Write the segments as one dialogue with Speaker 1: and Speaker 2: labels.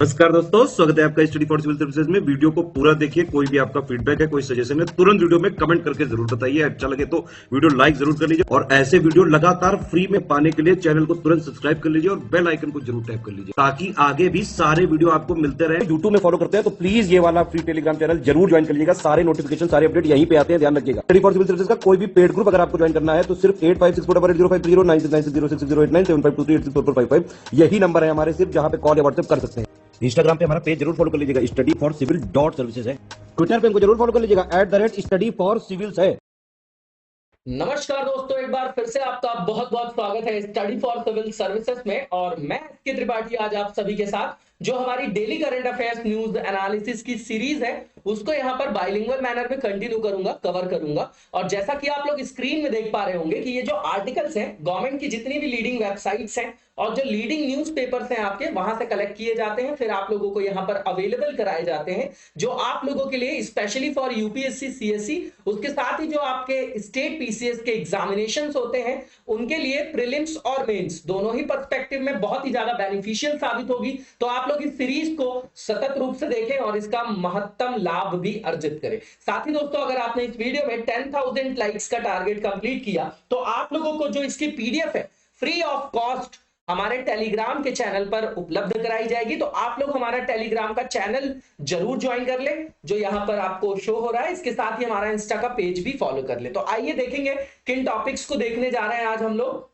Speaker 1: नमस्कार दोस्तों, स्वागत है आपका स्टडी फॉर सिविल सर्विसेज में। वीडियो को पूरा देखिए। कोई भी आपका फीडबैक है, कोई सजेशन है, तुरंत वीडियो में कमेंट करके जरूर बताइए। अच्छा लगे तो वीडियो लाइक जरूर कर लीजिए और ऐसे वीडियो लगातार फ्री में पाने के लिए चैनल को तुरंत सब्सक्राइब कर लीजिए और बेल आइकन को जरूर टैप कर लीजिए ताकि आगे भी सारे वीडियो आपको मिलते रहे। यूट्यूब में फॉलो करते हैं तो प्लीज ये वाला फ्री टेलीग्राम चैनल जरूर ज्वाइन कर लीजिएगा। सारे नोटिफिकेशन, सारे अपडेट यहीं पे आते हैं, ध्यान रखिएगा। स्टडी फॉर सिविल सर्विसेज का कोई भी पेड ग्रुप अगर आपको ज्वाइन करना है तो सिर्फ 856480530969606089786445 यही नंबर है हमारे, सिर्फ जहां पे कॉल या व्हाट्सएप कर सकते हैं। इंस्टाग्राम पे हमारा पेज जरूर फॉलो कर लीजिएगा, study for civil dot services है। ट्विटर पे हमको जरूर फॉलो कर लीजिएगा, @स्टडी फॉर सिविल्स है।
Speaker 2: नमस्कार दोस्तों, एक बार फिर से आपका बहुत बहुत स्वागत है स्टडी फॉर सिविल सर्विसेज में। और मैं एसके त्रिपाठी आज आप सभी के साथ जो हमारी daily current affairs news analysis की सीरीज है उसको यहाँ पर बाइलिंगुअल मैनर में कंटिन्यू करूंगा, कवर करूंगा। और जैसा कि आप लोग स्क्रीन में देख पा रहे होंगे कि ये जो आर्टिकल्स हैं गवर्नमेंट की जितनी भी लीडिंग वेबसाइट्स हैं और जो लीडिंग न्यूज़पेपर्स हैं आपके, वहां से कलेक्ट किए जाते हैं, फिर आप लोगों को यहाँ पर अवेलेबल कराए जाते हैं, जो आप लोगों के लिए स्पेशली फॉर यूपीएससी सीएससी, उसके साथ ही जो आपके स्टेट पीसीएस के एग्जामिनेशंस होते हैं उनके लिए प्रीलिम्स और मेंस दोनों ही पर्सपेक्टिव में बहुत ही ज्यादा बेनिफिशियल साबित होगी। तो आप लोग इस सीरीज को सतत रूप से देखें और इसका महत्तम लाभ भी अर्जित करें। साथ ही दोस्तों, अगर आपने इस वीडियो में 10,000 लाइक्स का टारगेट कंप्लीट किया तो आप लोगों को जो इसकी पीडीएफ है फ्री ऑफ कॉस्ट हमारे टेलीग्राम के चैनल पर उपलब्ध कराई जाएगी। तो आप लोग हमारा टेलीग्राम का चैनल जरूर ज्वाइन कर ले, जो यहां पर आपको शो हो रहा है। इसके साथ ही हमारा इंस्टा का पेज भी फॉलो कर ले। तो आइए देखेंगे किन टॉपिक्स को देखने जा रहे हैं आज हम लोग।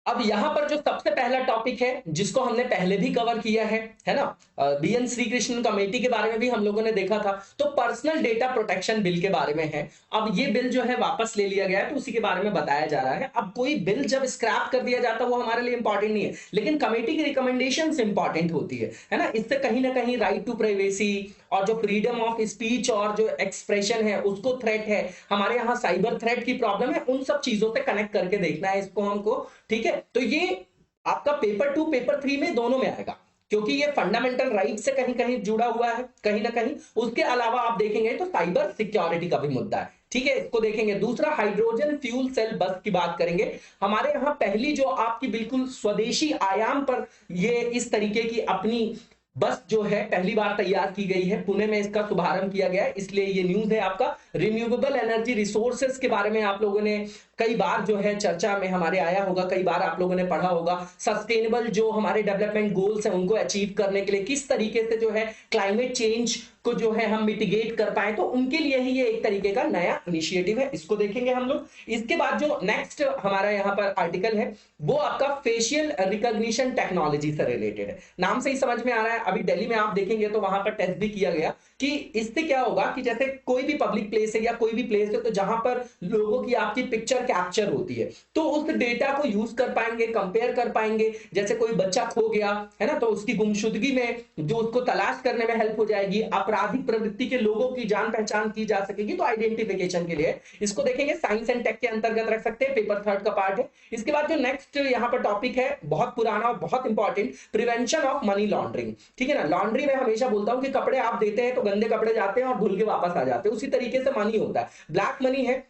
Speaker 2: अब यहां पर जो सबसे पहला टॉपिक है जिसको हमने पहले भी कवर किया है ना, बीएन श्री कृष्ण कमेटी के बारे में भी हम लोगों ने देखा था। तो पर्सनल डेटा प्रोटेक्शन बिल के बारे में है। अब ये बिल जो है वापस ले लिया गया है तो उसी के बारे में बताया जा रहा है। अब कोई बिल जब स्क्रैप कर दिया जाता है वो हमारे लिए इंपॉर्टेंट नहीं है, लेकिन कमेटी की रिकमेंडेशन इंपॉर्टेंट होती है ना। इससे कहीं ना कहीं राइट टू प्राइवेसी और जो फ्रीडम ऑफ स्पीच और जो एक्सप्रेशन है उसको थ्रेट है, हमारे यहाँ साइबर थ्रेट की प्रॉब्लम है, उन सब चीजों से कनेक्ट करके देखना है इसको हमको। ठीक है, तो ये आपका पेपर 2 पेपर 3 में दोनों में आएगा, क्योंकि ये फंडामेंटल राइट से कहीं कहीं जुड़ा हुआ है कहीं ना कहीं। उसके अलावा आप देखेंगे तो साइबर सिक्योरिटी का भी मुद्दा है। ठीक है, इसको देखेंगे। दूसरा, हाइड्रोजन फ्यूल सेल बस की बात करेंगे। हमारे यहाँ पहली जो आपकी बिल्कुल स्वदेशी आयाम पर ये इस तरीके की अपनी बस जो है पहली बार तैयार की गई है, पुणे में इसका शुभारंभ किया गया है, इसलिए ये न्यूज है आपका। रिन्यूएबल एनर्जी रिसोर्सेज के बारे में आप लोगों ने कई बार जो है चर्चा में हमारे आया होगा, कई बार आप लोगों ने पढ़ा होगा। सस्टेनेबल जो हमारे डेवलपमेंट गोल्स हैं उनको अचीव करने के लिए किस तरीके से जो है क्लाइमेट चेंज को जो है हम मिटिगेट कर पाए, तो उनके लिए ही ये एक तरीके का नया इनिशिएटिव है, इसको देखेंगे हम लोग। इसके बाद जो नेक्स्ट हमारा यहाँ पर आर्टिकल है वो आपका फेशियल रिकॉग्निशन टेक्नोलॉजी से रिलेटेड है। नाम से ही समझ में आ रहा है, अभी दिल्ली में आप देखेंगे तो वहां पर टेस्ट भी किया गया कि इससे क्या होगा कि जैसे कोई भी पब्लिक प्लेस है या कोई भी प्लेस है तो जहां पर लोगों की आपकी पिक्चर कैप्चर होती है तो उस डेटा को यूज कर पाएंगे, कंपेयर कर पाएंगे। जैसे कोई बच्चा खो गया है ना, तो उसकी गुमशुदगी में जो उसको तलाश करने में हेल्प हो जाएगी। आपराधिक प्रवृत्ति के लोगों की जान पहचान की जा सकेगी, तो आइडेंटिफिकेशन के लिए इसको देखेंगे। साइंस एंड टेक के अंतर्गत रख सकते हैं, पेपर 3 का पार्ट है। इसके बाद जो नेक्स्ट यहाँ पर टॉपिक है बहुत पुराना और बहुत important, prevention of money laundering. ठीक है ना, लॉन्ड्री में हमेशा बोलता हूं कि कपड़े आप देते हैं तो गंदे कपड़े जाते हैं और धुल के वापस आ जाते हैं, उसी तरीके से मनी होता है। ब्लैक मनी है,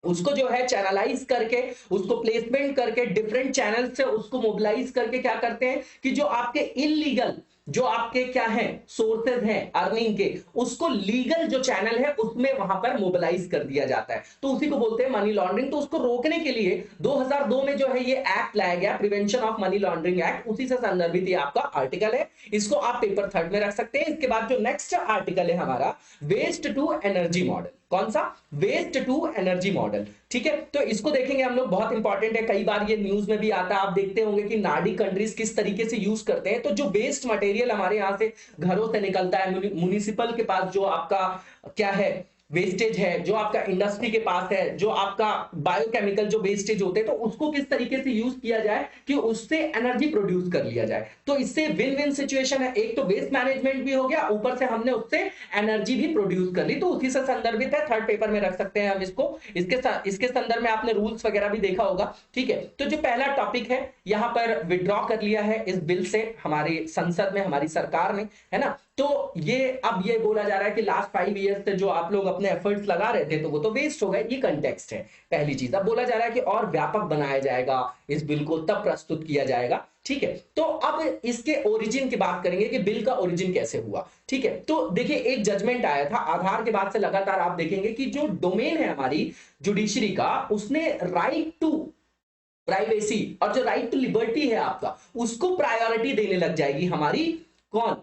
Speaker 2: उसको जो है चैनलाइज करके, उसको प्लेसमेंट करके, डिफरेंट चैनल से उसको मोबिलाइज करके क्या करते हैं कि जो आपके इलीगल जो आपके क्या है सोर्सेज हैं अर्निंग के, उसको लीगल जो चैनल है उसमें वहां पर मोबिलाइज कर दिया जाता है, तो उसी को बोलते हैं मनी लॉन्ड्रिंग। तो उसको रोकने के लिए 2002 में जो है ये एक्ट लाया गया, prevention of money laundering act, उसी से संदर्भित ये आपका आर्टिकल है। इसको आप पेपर 3 में रख सकते हैं। इसके बाद जो नेक्स्ट आर्टिकल है हमारा, वेस्ट टू एनर्जी मॉडल। कौन सा? Waste to energy model. ठीक है, तो इसको देखेंगे हम लोग, बहुत इंपॉर्टेंट है, कई बार ये न्यूज में भी आता है। आप देखते होंगे कि नार्डिक कंट्रीज किस तरीके से यूज करते हैं। तो जो वेस्ट मटेरियल हमारे यहां से घरों से निकलता है, म्युनिसिपल के पास जो आपका क्या है वेस्टेज है, जो आपका इंडस्ट्री के पास है, जो आपका बायोकेमिकल जो वेस्टेज होते हैं, तो उसको किस तरीके से यूज किया जाए कि उससे एनर्जी प्रोड्यूस कर लिया जाए। तो इससे विन विन सिचुएशन है, एक तो वेस्ट मैनेजमेंट भी हो गया, ऊपर से हमने उससे एनर्जी भी प्रोड्यूस कर ली, तो उसी से संदर्भित है। 3rd पेपर में रख सकते हैं हम इसको। इसके संदर्भ में आपने रूल्स वगैरह भी देखा होगा। ठीक है, तो जो पहला टॉपिक है यहां पर विड्रॉ कर लिया है इस बिल से हमारे संसद में हमारी सरकार ने, है ना। तो ये अब ये बोला जा रहा है कि लास्ट 5 ईयर्स से जो आप लोग अपने एफर्ट्स लगा रहे थे तो वो तो वेस्ट हो गए, ये कंटेक्स्ट है पहली चीज। अब बोला जा रहा है कि और व्यापक बनाया जाएगा इस बिल को, तब प्रस्तुत किया जाएगा, ठीक है। तो अब इसके ओरिजिन की बात करेंगे कि बिल का ओरिजिन कैसे हुआ, ठीक है। तो देखिए एक जजमेंट आया था आधार के बाद से लगातार आप देखेंगे कि जो डोमेन है हमारी जुडिशरी का, उसने राइट टू प्राइवेसी और जो राइट टू लिबर्टी है आपका, उसको प्रायोरिटी देने लग जाएगी हमारी कौन,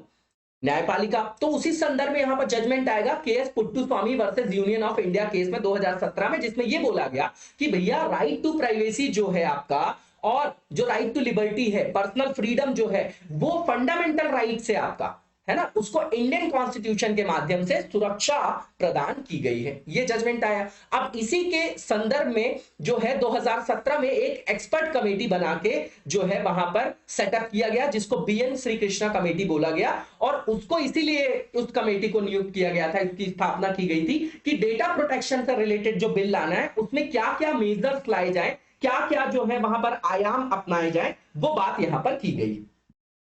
Speaker 2: न्यायपालिका। तो उसी संदर्भ में यहां पर जजमेंट आएगा K S Puttaswamy versus union of India case में 2017 में, जिसमें यह बोला गया कि भैया राइट टू प्राइवेसी जो है आपका और जो राइट टू लिबर्टी है, पर्सनल फ्रीडम जो है, वो फंडामेंटल राइट है आपका, है ना, उसको इंडियन कॉन्स्टिट्यूशन के माध्यम से सुरक्षा प्रदान की गई है, ये जजमेंट आया। अब इसी के संदर्भ में जो है 2017 में एक एक्सपर्ट कमेटी बना के जो है वहां पर सेटअप किया गया, जिसको बीएन श्री कृष्णा कमेटी बोला गया, और उसको इसीलिए उस कमेटी को नियुक्त किया गया था, इसकी स्थापना की गई थी कि डेटा प्रोटेक्शन से रिलेटेड जो बिल लाना है उसमें क्या क्या मेजर्स लाए जाए, क्या क्या जो है वहां पर आयाम अपनाए जाए, वो बात यहां पर की गई।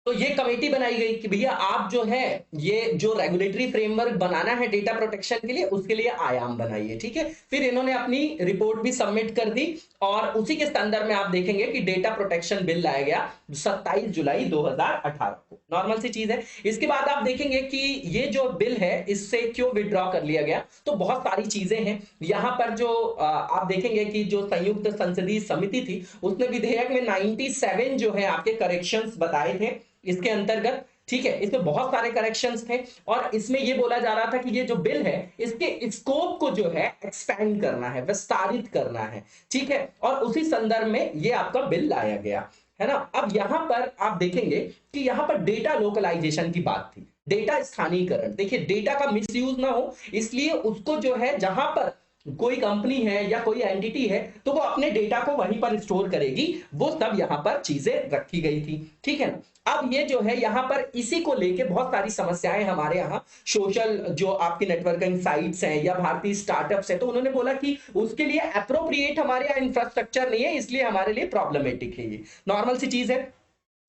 Speaker 2: तो ये कमेटी बनाई गई कि भैया आप जो है ये जो रेगुलेटरी फ्रेमवर्क बनाना है डेटा प्रोटेक्शन के लिए, उसके लिए आयाम बनाइए, ठीक है। फिर इन्होंने अपनी रिपोर्ट भी सबमिट कर दी और उसी के संदर्भ में आप देखेंगे कि डेटा प्रोटेक्शन बिल लाया गया 27 जुलाई 2018 को, नॉर्मल सी चीज है। इसके बाद आप देखेंगे कि ये जो बिल है इससे क्यों विड्रॉ कर लिया गया, तो बहुत सारी चीजें हैं यहां पर। जो आप देखेंगे कि जो संयुक्त संसदीय समिति थी उसने विधेयक में 97 जो है आपके करेक्शंस बताए थे इसके अंतर्गत, ठीक है। इसमें बहुत सारे करेक्शंस थे और इसमें यह बोला जा रहा था कि ये जो बिल है इसके स्कोप को जो है एक्सपेंड करना है, विस्तारित करना है, ठीक है। और उसी संदर्भ में ये आपका बिल लाया गया, है ना। अब यहां पर आप देखेंगे कि यहां पर डेटा लोकलाइजेशन की बात थी, डेटा स्थानीयकरण। देखिए डेटा का मिसयूज ना हो इसलिए उसको जो है जहां पर कोई कंपनी है या कोई एंटिटी है तो वो अपने डेटा को वहीं पर स्टोर करेगी, वो सब यहां पर चीजें रखी गई थी, ठीक है ना। अब ये जो है यहां पर इसी को लेके बहुत सारी समस्याएं हमारे यहाँ सोशल जो आपकी नेटवर्किंग साइट्स हैं या भारतीय स्टार्टअप्स हैं, तो उन्होंने बोला कि उसके लिए अप्रोप्रिएट हमारे यहाँ इंफ्रास्ट्रक्चर नहीं है, इसलिए हमारे लिए प्रॉब्लमेटिक है, ये नॉर्मल सी चीज है,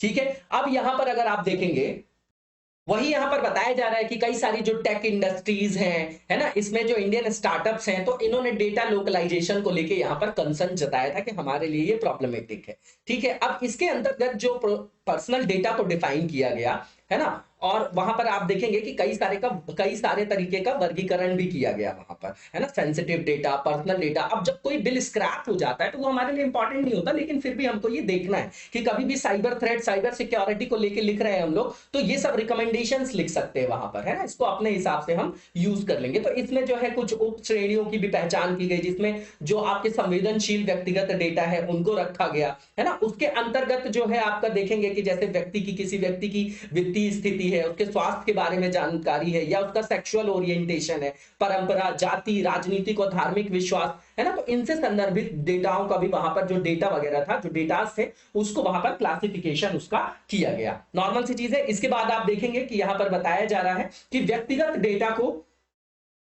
Speaker 2: ठीक है। अब यहां पर अगर आप देखेंगे वही यहां पर बताया जा रहा है कि कई सारी जो टेक इंडस्ट्रीज हैं, है ना, इसमें जो इंडियन स्टार्टअप्स हैं, तो इन्होंने डेटा लोकलाइजेशन को लेके यहां पर कंसर्न जताया था कि हमारे लिए ये प्रॉब्लमेटिक है, ठीक है। अब इसके अंतर्गत जो पर्सनल डेटा को डिफाइन किया गया, है ना, और वहां पर आप देखेंगे कि कई सारे तरीके का वर्गीकरण भी किया गया वहां पर, है ना, सेंसिटिव डेटा, पर्सनल डेटा। अब जब कोई बिल स्क्रैप हो जाता है तो वो हमारे लिए इंपॉर्टेंट नहीं होता, लेकिन फिर भी हमको ये देखना है कि कभी भी साइबर थ्रेट, साइबर सिक्योरिटी को लेके लिख रहे हैं हम लोग, तो ये सब रिकमेंडेशंस लिख सकते हैं वहां पर, है ना, इसको अपने हिसाब से हम यूज कर लेंगे। तो इसमें जो है कुछ उप श्रेणियों की भी पहचान की गई, जिसमें जो आपके संवेदनशील व्यक्तिगत डेटा है उनको रखा गया, है ना। उसके अंतर्गत जो है आपका देखेंगे कि जैसे किसी व्यक्ति की वित्तीय स्थिति है, उसके स्वास्थ्य के बारे में जानकारी है, या उसका सेक्सुअल ओरिएंटेशन है, परंपरा, जाति, राजनीतिक और धार्मिक विश्वास, है ना, तो इनसे संदर्भित डेटाओं का भी वहां पर जो डेटा वगैरह था, जो डेटास थे, उसको वहां पर क्लासिफिकेशन उसका किया गया, नॉर्मल सी चीज है। इसके बाद आप देखेंगे कि यहां पर बताया जा रहा है कि व्यक्तिगत डेटा को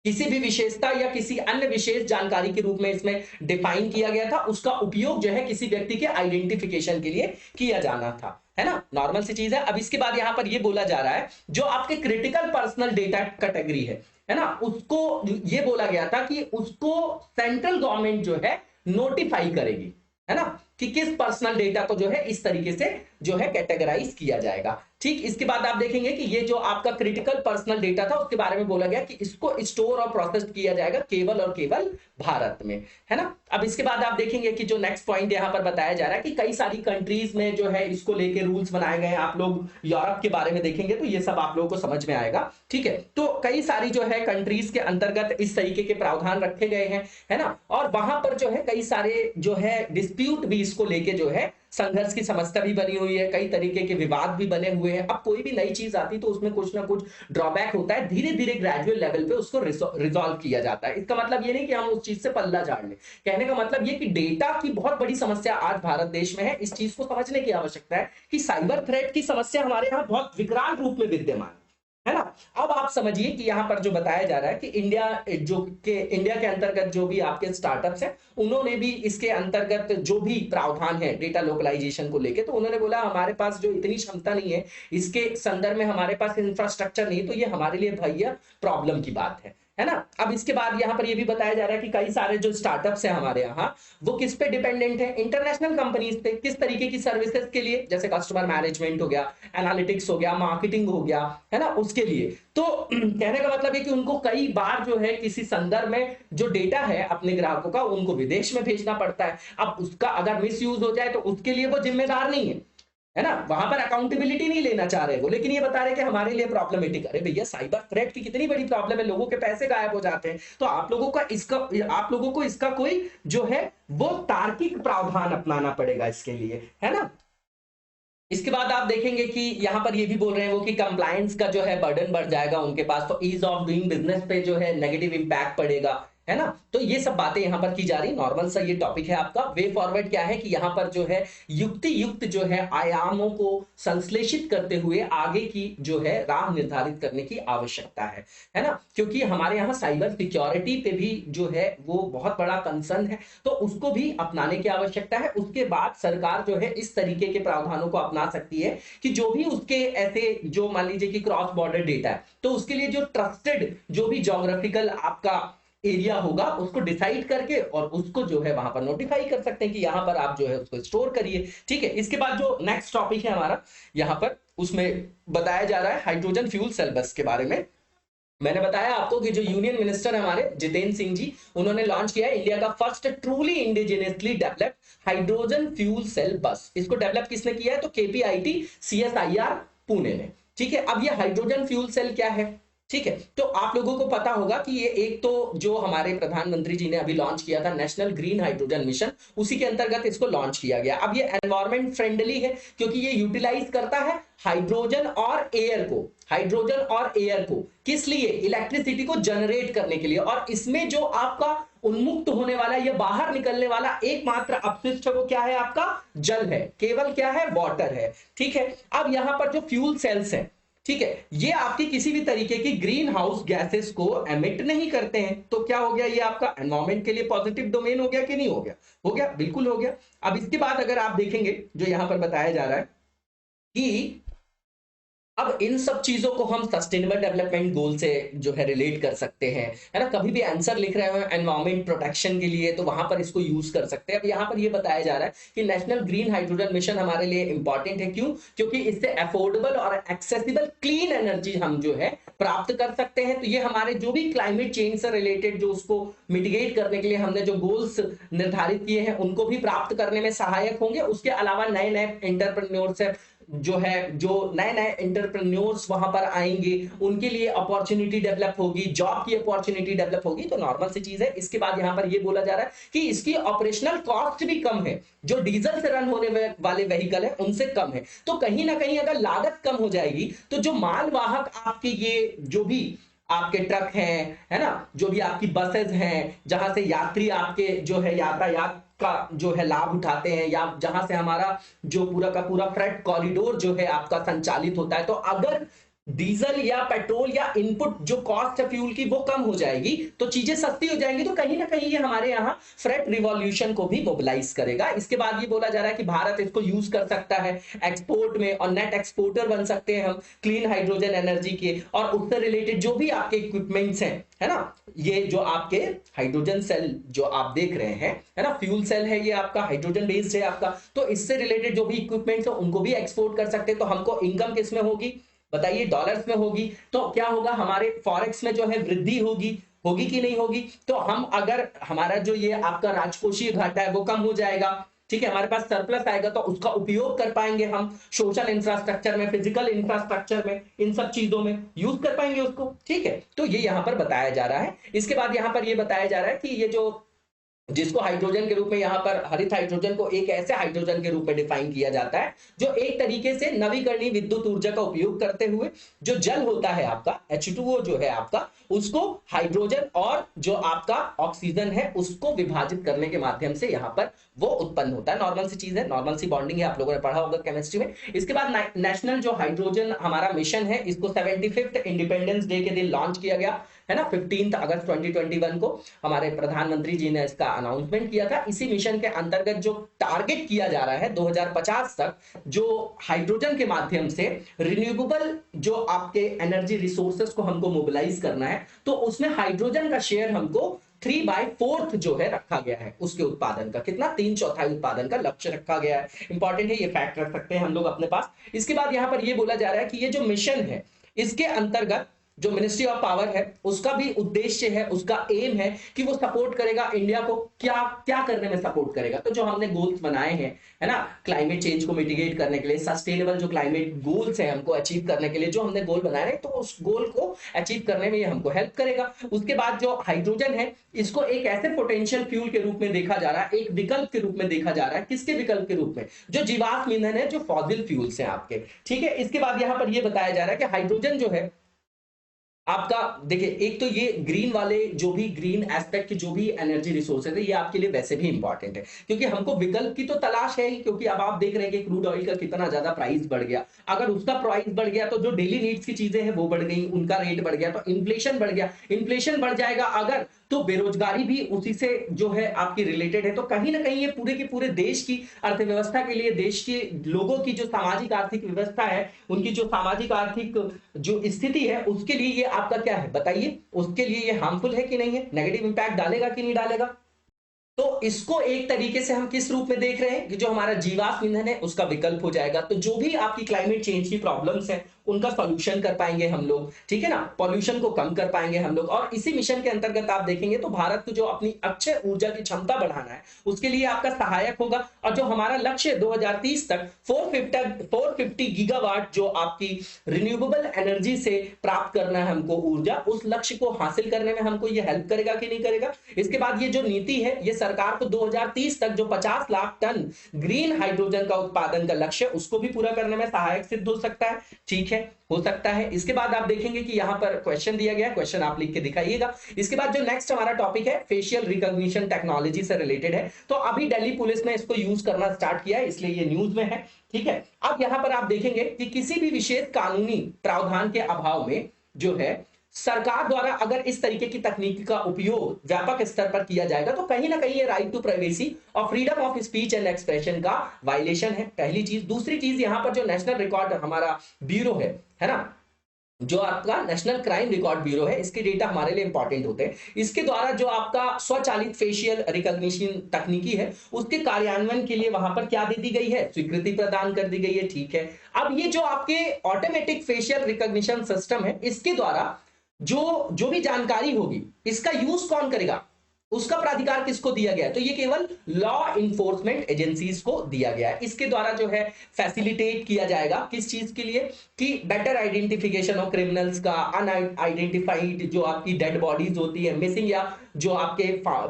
Speaker 2: किसी भी विशेषता या किसी अन्य विशेष जानकारी के रूप में इसमें डिफाइन किया गया था, उसका उपयोग जो है किसी व्यक्ति के आइडेंटिफिकेशन के लिए किया जाना था, है ना, नॉर्मल सी चीज है। अब इसके बाद यहां पर यह बोला जा रहा है जो आपके क्रिटिकल पर्सनल डेटा कैटेगरी है ना, उसको यह बोला गया था कि उसको सेंट्रल गवर्नमेंट जो है नोटिफाई करेगी, है ना, कि किस पर्सनल डेटा को जो है इस तरीके से जो है कैटेगराइज किया जाएगा, ठीक। इसके बाद आप देखेंगे कि ये जो आपका क्रिटिकल पर्सनल डेटा था उसके बारे में बोला गया कि इसको स्टोर और प्रोसेस किया जाएगा केवल और केवल भारत में, है ना। अब इसके बाद आप देखेंगे कि जो नेक्स्ट पॉइंट यहां पर बताया जा रहा है कि कई सारी कंट्रीज में जो है इसको लेके रूल्स बनाए गए हैं। आप लोग यूरोप के बारे में देखेंगे तो ये सब आप लोगों को समझ में आएगा, ठीक है। तो कई सारी जो है कंट्रीज के अंतर्गत इस तरीके के प्रावधान रखे गए हैं, है ना, और वहां पर जो है कई सारे जो है डिस्प्यूट भी इसको लेके जो है संघर्ष की समस्या भी बनी हुई है, कई तरीके के विवाद भी बने हुए हैं। अब कोई भी नई चीज आती तो उसमें कुछ ना कुछ ड्रॉबैक होता है, धीरे धीरे ग्रेजुअल लेवल पे उसको रिजॉल्व किया जाता है। इसका मतलब ये नहीं कि हम उस चीज से पल्ला झाड़ लें, कहने का मतलब ये कि डेटा की बहुत बड़ी समस्या आज भारत देश में है। इस चीज को समझने की आवश्यकता है कि साइबर थ्रेट की समस्या हमारे यहाँ बहुत विकराल रूप में विद्यमान है। है ना। अब आप समझिए कि यहां पर जो बताया जा रहा है कि इंडिया के अंतर्गत जो भी आपके स्टार्टअप्स हैं, उन्होंने भी इसके अंतर्गत जो भी प्रावधान है डेटा लोकलाइजेशन को लेके, तो उन्होंने बोला हमारे पास जो इतनी क्षमता नहीं है, इसके संदर्भ में हमारे पास इंफ्रास्ट्रक्चर नहीं, तो ये हमारे लिए भैया प्रॉब्लम की बात है ना। अब इसके बाद यहाँ पर ये भी बताया जा रहा है कि कई सारे जो स्टार्टअप्स हैं हमारे यहाँ, वो किस पे डिपेंडेंट है, इंटरनेशनल कंपनीज पे। किस तरीके की सर्विसेज के लिए, जैसे कस्टमर मैनेजमेंट हो गया, एनालिटिक्स हो गया, मार्केटिंग हो गया, है ना, उसके लिए। तो कहने का मतलब है कि उनको कई बार जो है किसी संदर्भ में जो डेटा है अपने ग्राहकों का, उनको विदेश में भेजना पड़ता है। अब उसका अगर मिस यूज हो जाए तो उसके लिए वो जिम्मेदार नहीं है ना, वहां पर अकाउंटेबिलिटी नहीं लेना चाह रहे वो, लेकिन ये बता रहे कि हमारे लिए प्रॉब्लमेटिक। अरे भैया, साइबर थ्रेट की कितनी बड़ी प्रॉब्लम है, लोगों के पैसे गायब हो जाते हैं। तो आप लोगों को इसका कोई जो है वो तार्किक प्रावधान अपनाना पड़ेगा इसके लिए, है ना। इसके बाद आप देखेंगे कि यहां पर ये भी बोल रहे हैं वो कि कंप्लायंस का जो है बर्डन बढ़ जाएगा उनके पास, तो ईज ऑफ डूइंग बिजनेस पे जो है नेगेटिव इंपैक्ट पड़ेगा, है ना। तो ये सब बातें यहां पर की जा रही, नॉर्मल सा ये टॉपिक है आपका। वे फॉरवर्ड क्या है कि यहां पर जो है युक्ति युक्त जो है आयामों को संश्लेषित करते हुए आगे की जो है राह निर्धारित करने की आवश्यकता है ना। क्योंकि हमारे यहाँ साइबर सिक्योरिटी पे भी जो है वो बहुत बड़ा कंसर्न है, तो उसको भी अपनाने की आवश्यकता है। उसके बाद सरकार जो है इस तरीके के प्रावधानों को अपना सकती है कि जो भी उसके ऐसे जो मान लीजिए कि क्रॉस बॉर्डर डेटा है, तो उसके लिए जो ट्रस्टेड जो भी ज्योग्राफिकल आपका एरिया होगा, उसको डिसाइड करके और उसको जो है वहां पर नोटिफाई कर सकते हैं कि यहां पर आप जो है उसको स्टोर करिए, ठीक है। इसके बाद जो नेक्स्ट टॉपिक है हमारा यहां पर, उसमें बताया जा रहा है हाइड्रोजन फ्यूल सेल बस के बारे में। मैंने बताया आपको कि जो यूनियन मिनिस्टर है हमारे जितेंद्र सिंह जी, उन्होंने लॉन्च किया है इंडिया का first truly indigenously developed hydrogen fuel cell bus. इसको डेवलप किसने किया है, तो केपीआईटी CSIR पुणे ने, ठीक है। अब ये हाइड्रोजन फ्यूल सेल क्या है, ठीक है। तो आप लोगों को पता होगा कि ये एक तो जो हमारे प्रधानमंत्री जी ने अभी लॉन्च किया था नेशनल ग्रीन हाइड्रोजन मिशन, उसी के अंतर्गत इसको लॉन्च किया गया। अब ये एनवायरमेंट फ्रेंडली है क्योंकि ये यूटिलाइज करता है हाइड्रोजन और एयर को किस लिए, इलेक्ट्रिसिटी को जनरेट करने के लिए। और इसमें जो आपका उन्मुक्त होने वाला या बाहर निकलने वाला एकमात्र अपशिष्ट है वो क्या है, आपका जल है, केवल क्या है, वाटर है, ठीक है। अब यहां पर जो फ्यूल सेल्स हैं, ठीक है, ये आपकी किसी भी तरीके की ग्रीन हाउस गैसेस को एमिट नहीं करते हैं, तो क्या हो गया, ये आपका एनवायरमेंट के लिए पॉजिटिव डोमेन हो गया कि नहीं हो गया, हो गया, बिल्कुल हो गया। अब इसके बाद अगर आप देखेंगे जो यहां पर बताया जा रहा है कि अब इन सब चीजों को हम सस्टेनेबल डेवलपमेंट गोल से जो है रिलेट कर सकते हैं, है ना। कभी भी आंसर लिख रहे हो एनवायरमेंट प्रोटेक्शन के लिए, तो वहां पर इसको यूज कर सकते हैं। अब यहाँ पर ये बताया जा रहा है कि नेशनल ग्रीन हाइड्रोजन मिशन हमारे लिए इंपॉर्टेंट है, क्यों, क्योंकि इससे अफोर्डेबल और एक्सेसिबल क्लीन एनर्जी हम जो है प्राप्त कर सकते हैं। तो ये हमारे जो भी क्लाइमेट चेंज से रिलेटेड जो उसको मिटिगेट करने के लिए हमने जो गोल्स निर्धारित किए हैं, उनको भी प्राप्त करने में सहायक होंगे। उसके अलावा नए नए एंटरप्रेन्योरशिप जो है, जो नए नए एंटरप्रेन्योर्स वहां पर आएंगे, उनके लिए अपॉर्चुनिटी डेवलप होगी, जॉब की अपॉर्चुनिटी डेवलप होगी, तो नॉर्मल सी चीज है। इसके बाद यहां पर ये बोला जा रहा है कि इसकी ऑपरेशनल कॉस्ट भी कम है, जो डीजल से रन होने वाले व्हीकल है उनसे कम है। तो कहीं ना कहीं अगर लागत कम हो जाएगी, तो जो मालवाहक आपके ये जो भी आपके ट्रक हैं, है ना, जो भी आपकी बसेस हैं, जहां से यात्री आपके जो है यातायात का जो है लाभ उठाते हैं, या जहां से हमारा जो पूरा का पूरा फ्रेट कॉरिडोर जो है आपका संचालित होता है, तो अगर डीजल या पेट्रोल या इनपुट जो कॉस्ट है फ्यूल की वो कम हो जाएगी, तो चीजें सस्ती हो जाएंगी, तो कहीं ना कहीं ये हमारे यहाँ फ्रेट रिवॉल्यूशन को भी मोबिलाइज करेगा। इसके बाद ये बोला जा रहा है कि भारत इसको यूज कर सकता है एक्सपोर्ट में, और नेट एक्सपोर्टर बन सकते हैं हम क्लीन हाइड्रोजन एनर्जी के, और उससे रिलेटेड जो भी आपके इक्विपमेंट्स हैं, है ना, ये जो आपके हाइड्रोजन सेल जो आप देख रहे हैं, है ना, फ्यूल सेल है ये आपका, हाइड्रोजन बेस्ड है आपका, तो इससे रिलेटेड जो भी इक्विपमेंट्स है उनको भी एक्सपोर्ट कर सकते हैं। तो हमको इनकम किस में होगी, बताइए, डॉलर्स में होगी। तो क्या होगा, हमारे फॉरेक्स में जो है वृद्धि होगी, होगी कि नहीं होगी। तो हम अगर हमारा जो ये आपका राजकोषीय घाटा है वो कम हो जाएगा, ठीक है, हमारे पास सरप्लस आएगा, तो उसका उपयोग कर पाएंगे हम सोशल इंफ्रास्ट्रक्चर में, फिजिकल इंफ्रास्ट्रक्चर में, इन सब चीजों में यूज कर पाएंगे उसको, ठीक है। तो ये यहां पर बताया जा रहा है। इसके बाद यहां पर ये बताया जा रहा है कि ये जो जिसको हाइड्रोजन के रूप में यहाँ पर हरित हाइड्रोजन को एक ऐसे हाइड्रोजन के रूप में डिफाइन किया जाता है जो एक तरीके से नवीकरणीय विद्युत ऊर्जा का उपयोग करते हुए जो जल होता है आपका H2O जो है आपका, उसको हाइड्रोजन और जो आपका ऑक्सीजन है उसको विभाजित करने के माध्यम से यहाँ पर वो उत्पन्न होता है। नॉर्मल सी चीज है, नॉर्मल सी बॉन्डिंग है, आप लोगों ने पढ़ा होगा केमिस्ट्री में। इसके बाद नेशनल जो हाइड्रोजन हमारा मिशन है, इसको 75th इंडिपेंडेंस डे के दिन लॉन्च किया गया है ना, 15 अगस्त 2021 को हमारे प्रधानमंत्री जी ने इसका अनाउंसमेंट किया था। इसी मिशन के अंतर्गत जो टारगेट किया जा रहा है 2050 तक, जो हाइड्रोजन के माध्यम से रिन्यूएबल जो आपके एनर्जी रिसोर्सेस को हमको मोबिलाइज करना है, तो उसमें हाइड्रोजन का शेयर हमको 3/4 जो है रखा गया है। उसके उत्पादन का कितना, 3/4 उत्पादन का लक्ष्य रखा गया है। इंपॉर्टेंट है, ये फैक्ट रख सकते हैं हम लोग अपने पास। इसके बाद यहां पर ये बोला जा रहा है कि ये जो मिशन है, इसके अंतर्गत जो मिनिस्ट्री ऑफ पावर है उसका भी उद्देश्य है, उसका एम है कि वो सपोर्ट करेगा इंडिया को। क्या क्या करने में सपोर्ट करेगा, तो जो हमने गोल्स बनाए हैं है ना, क्लाइमेट चेंज को मिटिगेट करने के लिए, सस्टेनेबल जो क्लाइमेट गोल्स है हमको अचीव करने के लिए जो हमने गोल बनाए हैं, तो उस गोल को अचीव करने में ये हमको हेल्प करेगा। उसके बाद जो हाइड्रोजन है, इसको एक ऐसे पोटेंशियल फ्यूल के रूप में देखा जा रहा है, एक विकल्प के रूप में देखा जा रहा है। किसके विकल्प के रूप में, जो जीवाश्म ईंधन है, जो फॉसिल फ्यूल्स हैं आपके, ठीक है। इसके बाद यहां पर ये बताया जा रहा है कि हाइड्रोजन जो है आपका, देखिए एक तो ये ग्रीन वाले जो भी ग्रीन एस्पेक्ट के जो भी एनर्जी रिसोर्सेज है, ये आपके लिए वैसे भी इंपॉर्टेंट है, क्योंकि हमको विकल्प की तो तलाश है ही। क्योंकि अब आप देख रहे हैं कि क्रूड ऑयल का कितना ज्यादा प्राइस बढ़ गया। अगर उसका प्राइस बढ़ गया तो जो डेली नीड्स की चीजें हैं वो बढ़ गई, उनका रेट बढ़ गया, तो इन्फ्लेशन बढ़ गया। इन्फ्लेशन बढ़ जाएगा अगर, तो बेरोजगारी भी उसी से जो है आपकी रिलेटेड है। तो कहीं ना कहीं ये पूरे के पूरे देश की अर्थव्यवस्था के लिए, देश के लोगों की जो सामाजिक आर्थिक व्यवस्था है, उनकी जो सामाजिक आर्थिक जो स्थिति है, उसके लिए ये आपका क्या है बताइए, उसके लिए ये हार्मफुल है कि नहीं है, नेगेटिव इंपैक्ट डालेगा कि नहीं डालेगा। तो इसको एक तरीके से हम किस रूप में देख रहे हैं कि जो हमारा जीवाश्म ईंधन है उसका विकल्प हो जाएगा। तो जो भी आपकी क्लाइमेट चेंज की प्रॉब्लम्स है उनका सॉल्यूशन कर पाएंगे हम लोग, ठीक है ना, पॉल्यूशन को कम कर पाएंगे हम लोग। और इसी मिशन के अंतर्गत आप देखेंगे तो भारत को जो अपनी अक्षय ऊर्जा की क्षमता बढ़ाना है उसके लिए आपका सहायक होगा। और जो हमारा लक्ष्य 2030 तक 450 गीगावाट जो आपकी रिन्यूएबल एनर्जी से प्राप्त करना है हमको ऊर्जा, उस लक्ष्य को हासिल करने में हमको ये हेल्प करेगा कि नहीं करेगा। इसके बाद ये जो नीति है, ये सरकार को 2030 तक जो 50 लाख टन ग्रीन हाइड्रोजन का उत्पादन का लक्ष्य, उसको भी पूरा करने में सहायक सिद्ध हो सकता है, ठीक है, हो सकता है। इसके बाद आप देखेंगे कि यहां पर क्वेश्चन दिया गया, क्वेश्चन आप लिख के दिखाइएगा। इसके बाद जो नेक्स्ट हमारा टॉपिक है, फेशियल रिकॉग्निशन टेक्नोलॉजी से रिलेटेड है। तो अभी दिल्ली पुलिस ने इसको यूज करना स्टार्ट किया है, इसलिए ये न्यूज में है, ठीक है। अब यहां पर आप देखेंगे कि किसी भी विशेष कानूनी प्रावधान के अभाव में जो है सरकार द्वारा अगर इस तरीके की तकनीक का उपयोग व्यापक स्तर पर किया जाएगा, तो कहीं ना कहीं ये राइट टू प्राइवेसी और freedom of speech and expression का वायलेशन है, पहली चीज। दूसरी चीज, यहां पर जो नेशनल रिकॉर्ड हमारा ब्यूरो है ना, जो आपका नेशनल क्राइम रिकॉर्ड ब्यूरो है, इसके डेटा हमारे लिए इंपॉर्टेंट होते हैं। इसके द्वारा जो आपका स्वचालित फेशियल रिकॉग्निशन तकनीकी है, उसके कार्यान्वयन के लिए वहां पर क्या दे दी गई है, स्वीकृति प्रदान कर दी गई है, ठीक है। अब ये जो आपके ऑटोमेटिक फेशियल रिकॉग्निशन सिस्टम है, इसके द्वारा जो भी जानकारी होगी, इसका यूज कौन करेगा, उसका प्राधिकार किसको दिया गया है, तो ये केवल लॉ इन्फोर्समेंट एजेंसीज को दिया गया है। इसके द्वारा जो है फैसिलिटेट किया जाएगा किस चीज के लिए, कि बेटर आइडेंटिफिकेशन ऑफ क्रिमिनल्स का, अनआइडेंटिफाइड जो आपकी डेड बॉडीज होती है, मिसिंग या जो आपके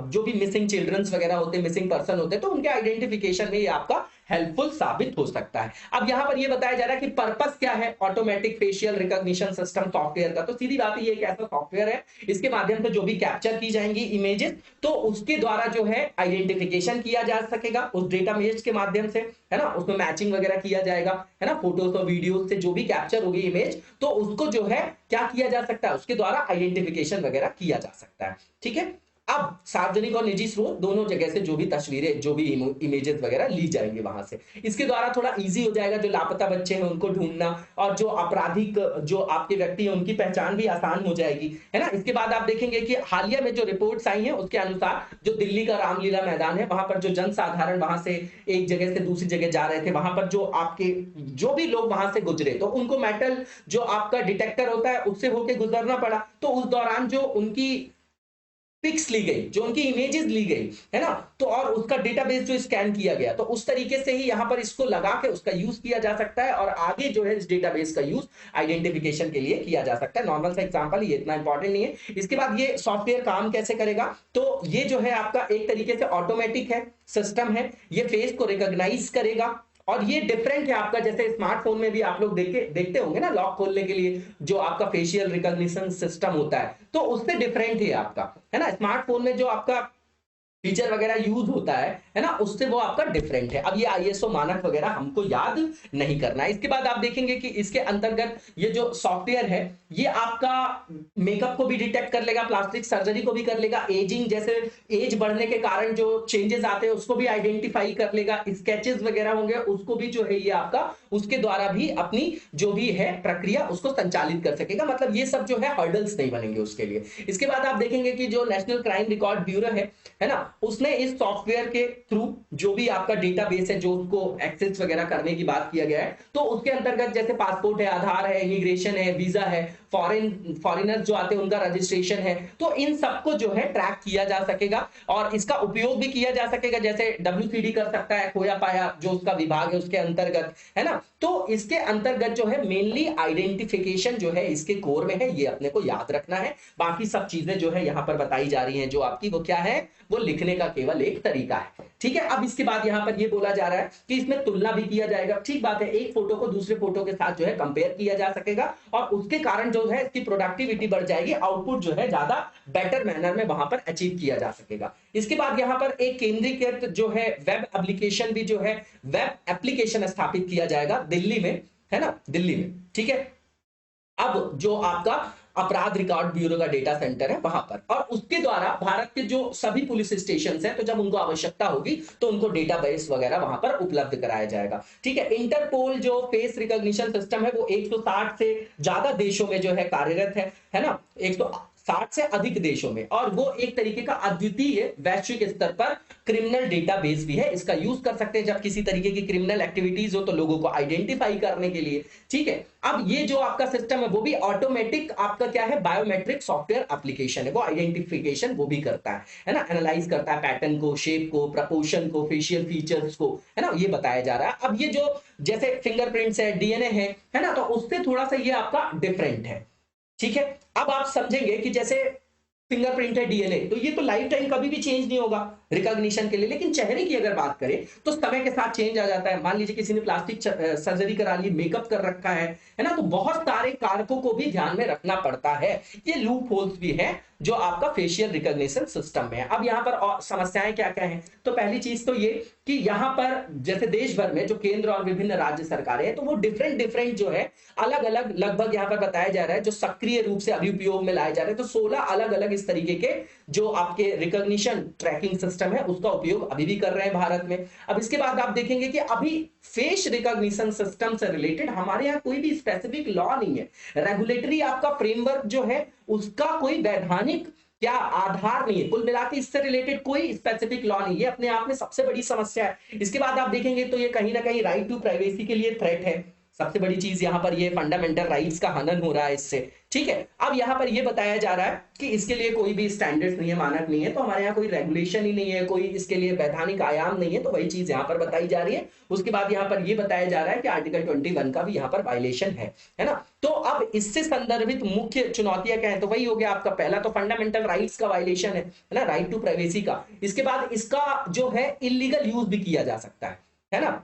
Speaker 2: जो भी मिसिंग चिल्ड्रंस वगैरह होते हैं, मिसिंग पर्सन होते हैं, तो उनके आइडेंटिफिकेशन में ये आपका हेल्पफुल साबित हो सकता है। अब यहां पर ये बताया जा रहा है कि पर्पस क्या है automatic facial recognition system software का। तो सीधी बात है, ये एक ऐसा सॉफ्टवेयर है, इसके माध्यम से जो भी कैप्चर की जाएंगी इमेजेस, तो उसके द्वारा जो है आइडेंटिफिकेशन किया जा सकेगा उस डेटा बेस के माध्यम से, है ना, उसमें मैचिंग वगैरह किया जाएगा, है ना, फोटोज और वीडियोस से जो भी कैप्चर होगी इमेज, तो उसको जो है क्या किया जा सकता है, उसके द्वारा आइडेंटिफिकेशन वगैरह किया जा सकता है, ठीक है। अब सार्वजनिक और निजी स्रोत दोनों जगह से जो भी तस्वीरें, जो भी इमेजेस वगैरह ली जाएंगी वहां से, इसके द्वारा थोड़ा इजी हो जाएगा जो लापता बच्चे हैं उनको ढूंढना, और जो आपराधिक जो आपके व्यक्ति हैं उनकी पहचान भी आसान हो जाएगी, है ना। इसके बाद आप देखेंगे कि हालिया में जो रिपोर्ट्स आई हैं उसके अनुसार जो दिल्ली का रामलीला मैदान है, वहां पर जो जनसाधारण वहां से एक जगह से दूसरी जगह जा रहे थे, वहां पर जो आपके जो भी लोग वहां से गुजरे, तो उनको मेटल जो आपका डिटेक्टर होता है उससे होके गुजरना पड़ा। तो उस दौरान जो उनकी पिक्स ली गई, जो उनकी इमेजेस ली गई, है ना, तो और उसका डेटाबेस जो स्कैन किया गया, तो उस तरीके से ही यहाँ पर इसको लगा के उसका यूज किया जा सकता है और आगे जो है इस डेटाबेस का यूज आइडेंटिफिकेशन के लिए किया जा सकता है। नॉर्मल सा एग्जांपल, ये इतना इंपॉर्टेंट नहीं है। इसके बाद ये सॉफ्टवेयर काम कैसे करेगा, तो ये जो है आपका एक तरीके से ऑटोमेटिक है, सिस्टम है, ये फेस को रिकॉग्नाइज करेगा और ये डिफरेंट है आपका, जैसे स्मार्टफोन में भी आप लोग देखते होंगे ना, लॉक खोलने के लिए जो आपका फेशियल रिकॉग्निशन सिस्टम होता है, तो उससे डिफरेंट है आपका, है ना, स्मार्टफोन में जो आपका फीचर वगैरह यूज होता है ना, उससे वो आपका डिफरेंट है। अब ये आईएसओ मानक वगैरह हमको याद नहीं करना है। इसके बाद आप देखेंगे कि इसके अंतर्गत ये जो सॉफ्टवेयर है ये आपका मेकअप को भी डिटेक्ट कर लेगा, प्लास्टिक सर्जरी को भी कर लेगा, एजिंग जैसे एज बढ़ने के कारण जो चेंजेस आते हैं उसको भी आइडेंटिफाई कर लेगा, स्केचेस वगैरह होंगे उसको भी जो है ये आपका उसके द्वारा भी अपनी जो भी है प्रक्रिया उसको संचालित कर सकेगा। मतलब ये सब जो है हर्डल्स नहीं बनेंगे उसके लिए। इसके बाद आप देखेंगे कि जो नेशनल क्राइम रिकॉर्ड ब्यूरो है ना, उसने इस सॉफ्टवेयर के थ्रू जो भी आपका डेटाबेस है जो उसको एक्सेस वगैरह करने की बात किया गया है, तो उसके अंतर्गत जैसे पासपोर्ट है, आधार है, इमिग्रेशन है, वीजा है, फॉरेनर्स जो आते हैं उनका रजिस्ट्रेशन है, तो इन सबको जो है ट्रैक किया जा सकेगा और इसका उपयोग भी किया जा सकेगा। जैसे WCD कर सकता है, खोया पाया जो उसका विभाग है उसके अंतर्गत, है ना, तो इसके अंतर्गत जो है मेनली आइडेंटिफिकेशन जो है इसके कोर में है, ये अपने को याद रखना है। बाकी सब चीजें जो है यहां पर बताई जा रही हैं जो आपकी, वो क्या है, वो लिखने का केवल एक तरीका है, ठीक है। अब इसके बाद यहां पर ये बोला जा रहा है कि इसमें तुलना भी किया जाएगा, ठीक बात है, एक फोटो को दूसरे फोटो के साथ जो है कंपेयर किया जा सकेगा और उसके कारण जो है इसकी प्रोडक्टिविटी बढ़ जाएगी, आउटपुट जो है ज्यादा बेटर मैनर में वहां पर अचीव किया जा सकेगा। इसके बाद यहां पर एक केंद्रीकृत जो है वेब एप्लीकेशन भी जो है वेब एप्लीकेशन स्थापित किया जाएगा दिल्ली में, है ना, दिल्ली में, ठीक है। अब जो आपका अपराध रिकॉर्ड ब्यूरो का डेटा सेंटर है वहां पर, और उसके द्वारा भारत के जो सभी पुलिस स्टेशन हैं, तो जब उनको आवश्यकता होगी तो उनको डेटाबेस वगैरह वहां पर उपलब्ध कराया जाएगा, ठीक है। इंटरपोल जो फेस रिकॉग्निशन सिस्टम है वो 160 से ज्यादा देशों में जो है कार्यरत है ना, 160 से अधिक देशों में, और वो एक तरीके का अद्वितीय वैश्विक स्तर पर क्रिमिनल डेटाबेस भी है। इसका यूज कर सकते हैं जब किसी तरीके की क्रिमिनल एक्टिविटीज हो तो लोगों को आइडेंटिफाई करने के लिए, ठीक है। अब ये जो आपका सिस्टम है वो भी ऑटोमेटिक आपका क्या है, बायोमेट्रिक सॉफ्टवेयर एप्लीकेशन है, वो आइडेंटिफिकेशन वो भी करता है ना, एनालाइज करता है पैटर्न को, शेप को, प्रपोर्शन को, फेशियल फीचर्स को, है ना, ये बताया जा रहा है। अब ये जो जैसे फिंगरप्रिंट्स है, डीएनए है ना, तो उससे थोड़ा सा ये आपका डिफरेंट है, ठीक है। अब आप समझेंगे कि जैसे फिंगरप्रिंट है, डीएनए, तो ये तो लाइफ टाइम कभी भी चेंज नहीं होगा रिकॉग्निशन के लिए, लेकिन चेहरे की अगर बात करें तो समय के साथ चेंज आ जाता है। मान लीजिए किसी ने प्लास्टिक सर्जरी करा ली, मेकअप कर रखा है ना, तो बहुत सारे कारकों को भी ध्यान में रखना पड़ता है। ये लूप होल्स भी है जो आपका फेशियल रिकॉग्निशन सिस्टम में है। अब यहाँ पर और समस्याएं क्या क्या हैं, तो पहली चीज तो ये कि यहाँ पर जैसे देश भर में जो केंद्र और विभिन्न राज्य सरकारें हैं, तो वो डिफरेंट जो है अलग अलग, लगभग यहाँ पर बताया जा रहा है जो सक्रिय रूप से अभी उपयोग में लाए जा रहे हैं, तो 16 अलग अलग इस तरीके के जो आपके रिकॉग्निशन ट्रैकिंग सिस्टम है उसका उपयोग अभी भी कर रहे हैं भारत में। अब इसके बाद आप देखेंगे कि अभी फेस रिकॉग्निशन सिस्टम से रिलेटेड हमारे यहाँ कोई भी स्पेसिफिक लॉ नहीं है, रेगुलेटरी आपका फ्रेमवर्क जो है उसका कोई वैधानिक क्या आधार नहीं है, कुल मिला के इससे रिलेटेड कोई स्पेसिफिक लॉ नहीं है, अपने आप में सबसे बड़ी समस्या है। इसके बाद आप देखेंगे तो ये कहीं ना कहीं राइट टू प्राइवेसी के लिए थ्रेट है, सबसे बड़ी चीज यहां पर ये फंडामेंटल राइट्स का हनन हो रहा है इससे, ठीक है। अब यहां पर ये बताया जा रहा है कि इसके लिए कोई भी स्टैंडर्ड्स नहीं है, मानक नहीं है, तो हमारे यहाँ कोई रेगुलेशन ही नहीं है, कोई इसके लिए वैधानिक आयाम नहीं है, तो वही चीज यहाँ पर बताई जा रही है। उसके बाद यहाँ पर ये बताया जा रहा है कि आर्टिकल 21 का भी यहाँ पर वायलेशन है ना। तो अब इससे संदर्भित मुख्य चुनौतियां क्या है, तो वही हो गया आपका पहला तो फंडामेंटल राइट्स का वायलेशन है ना, राइट टू प्राइवेसी का। इसके बाद इसका जो है इलीगल यूज भी किया जा सकता है ना,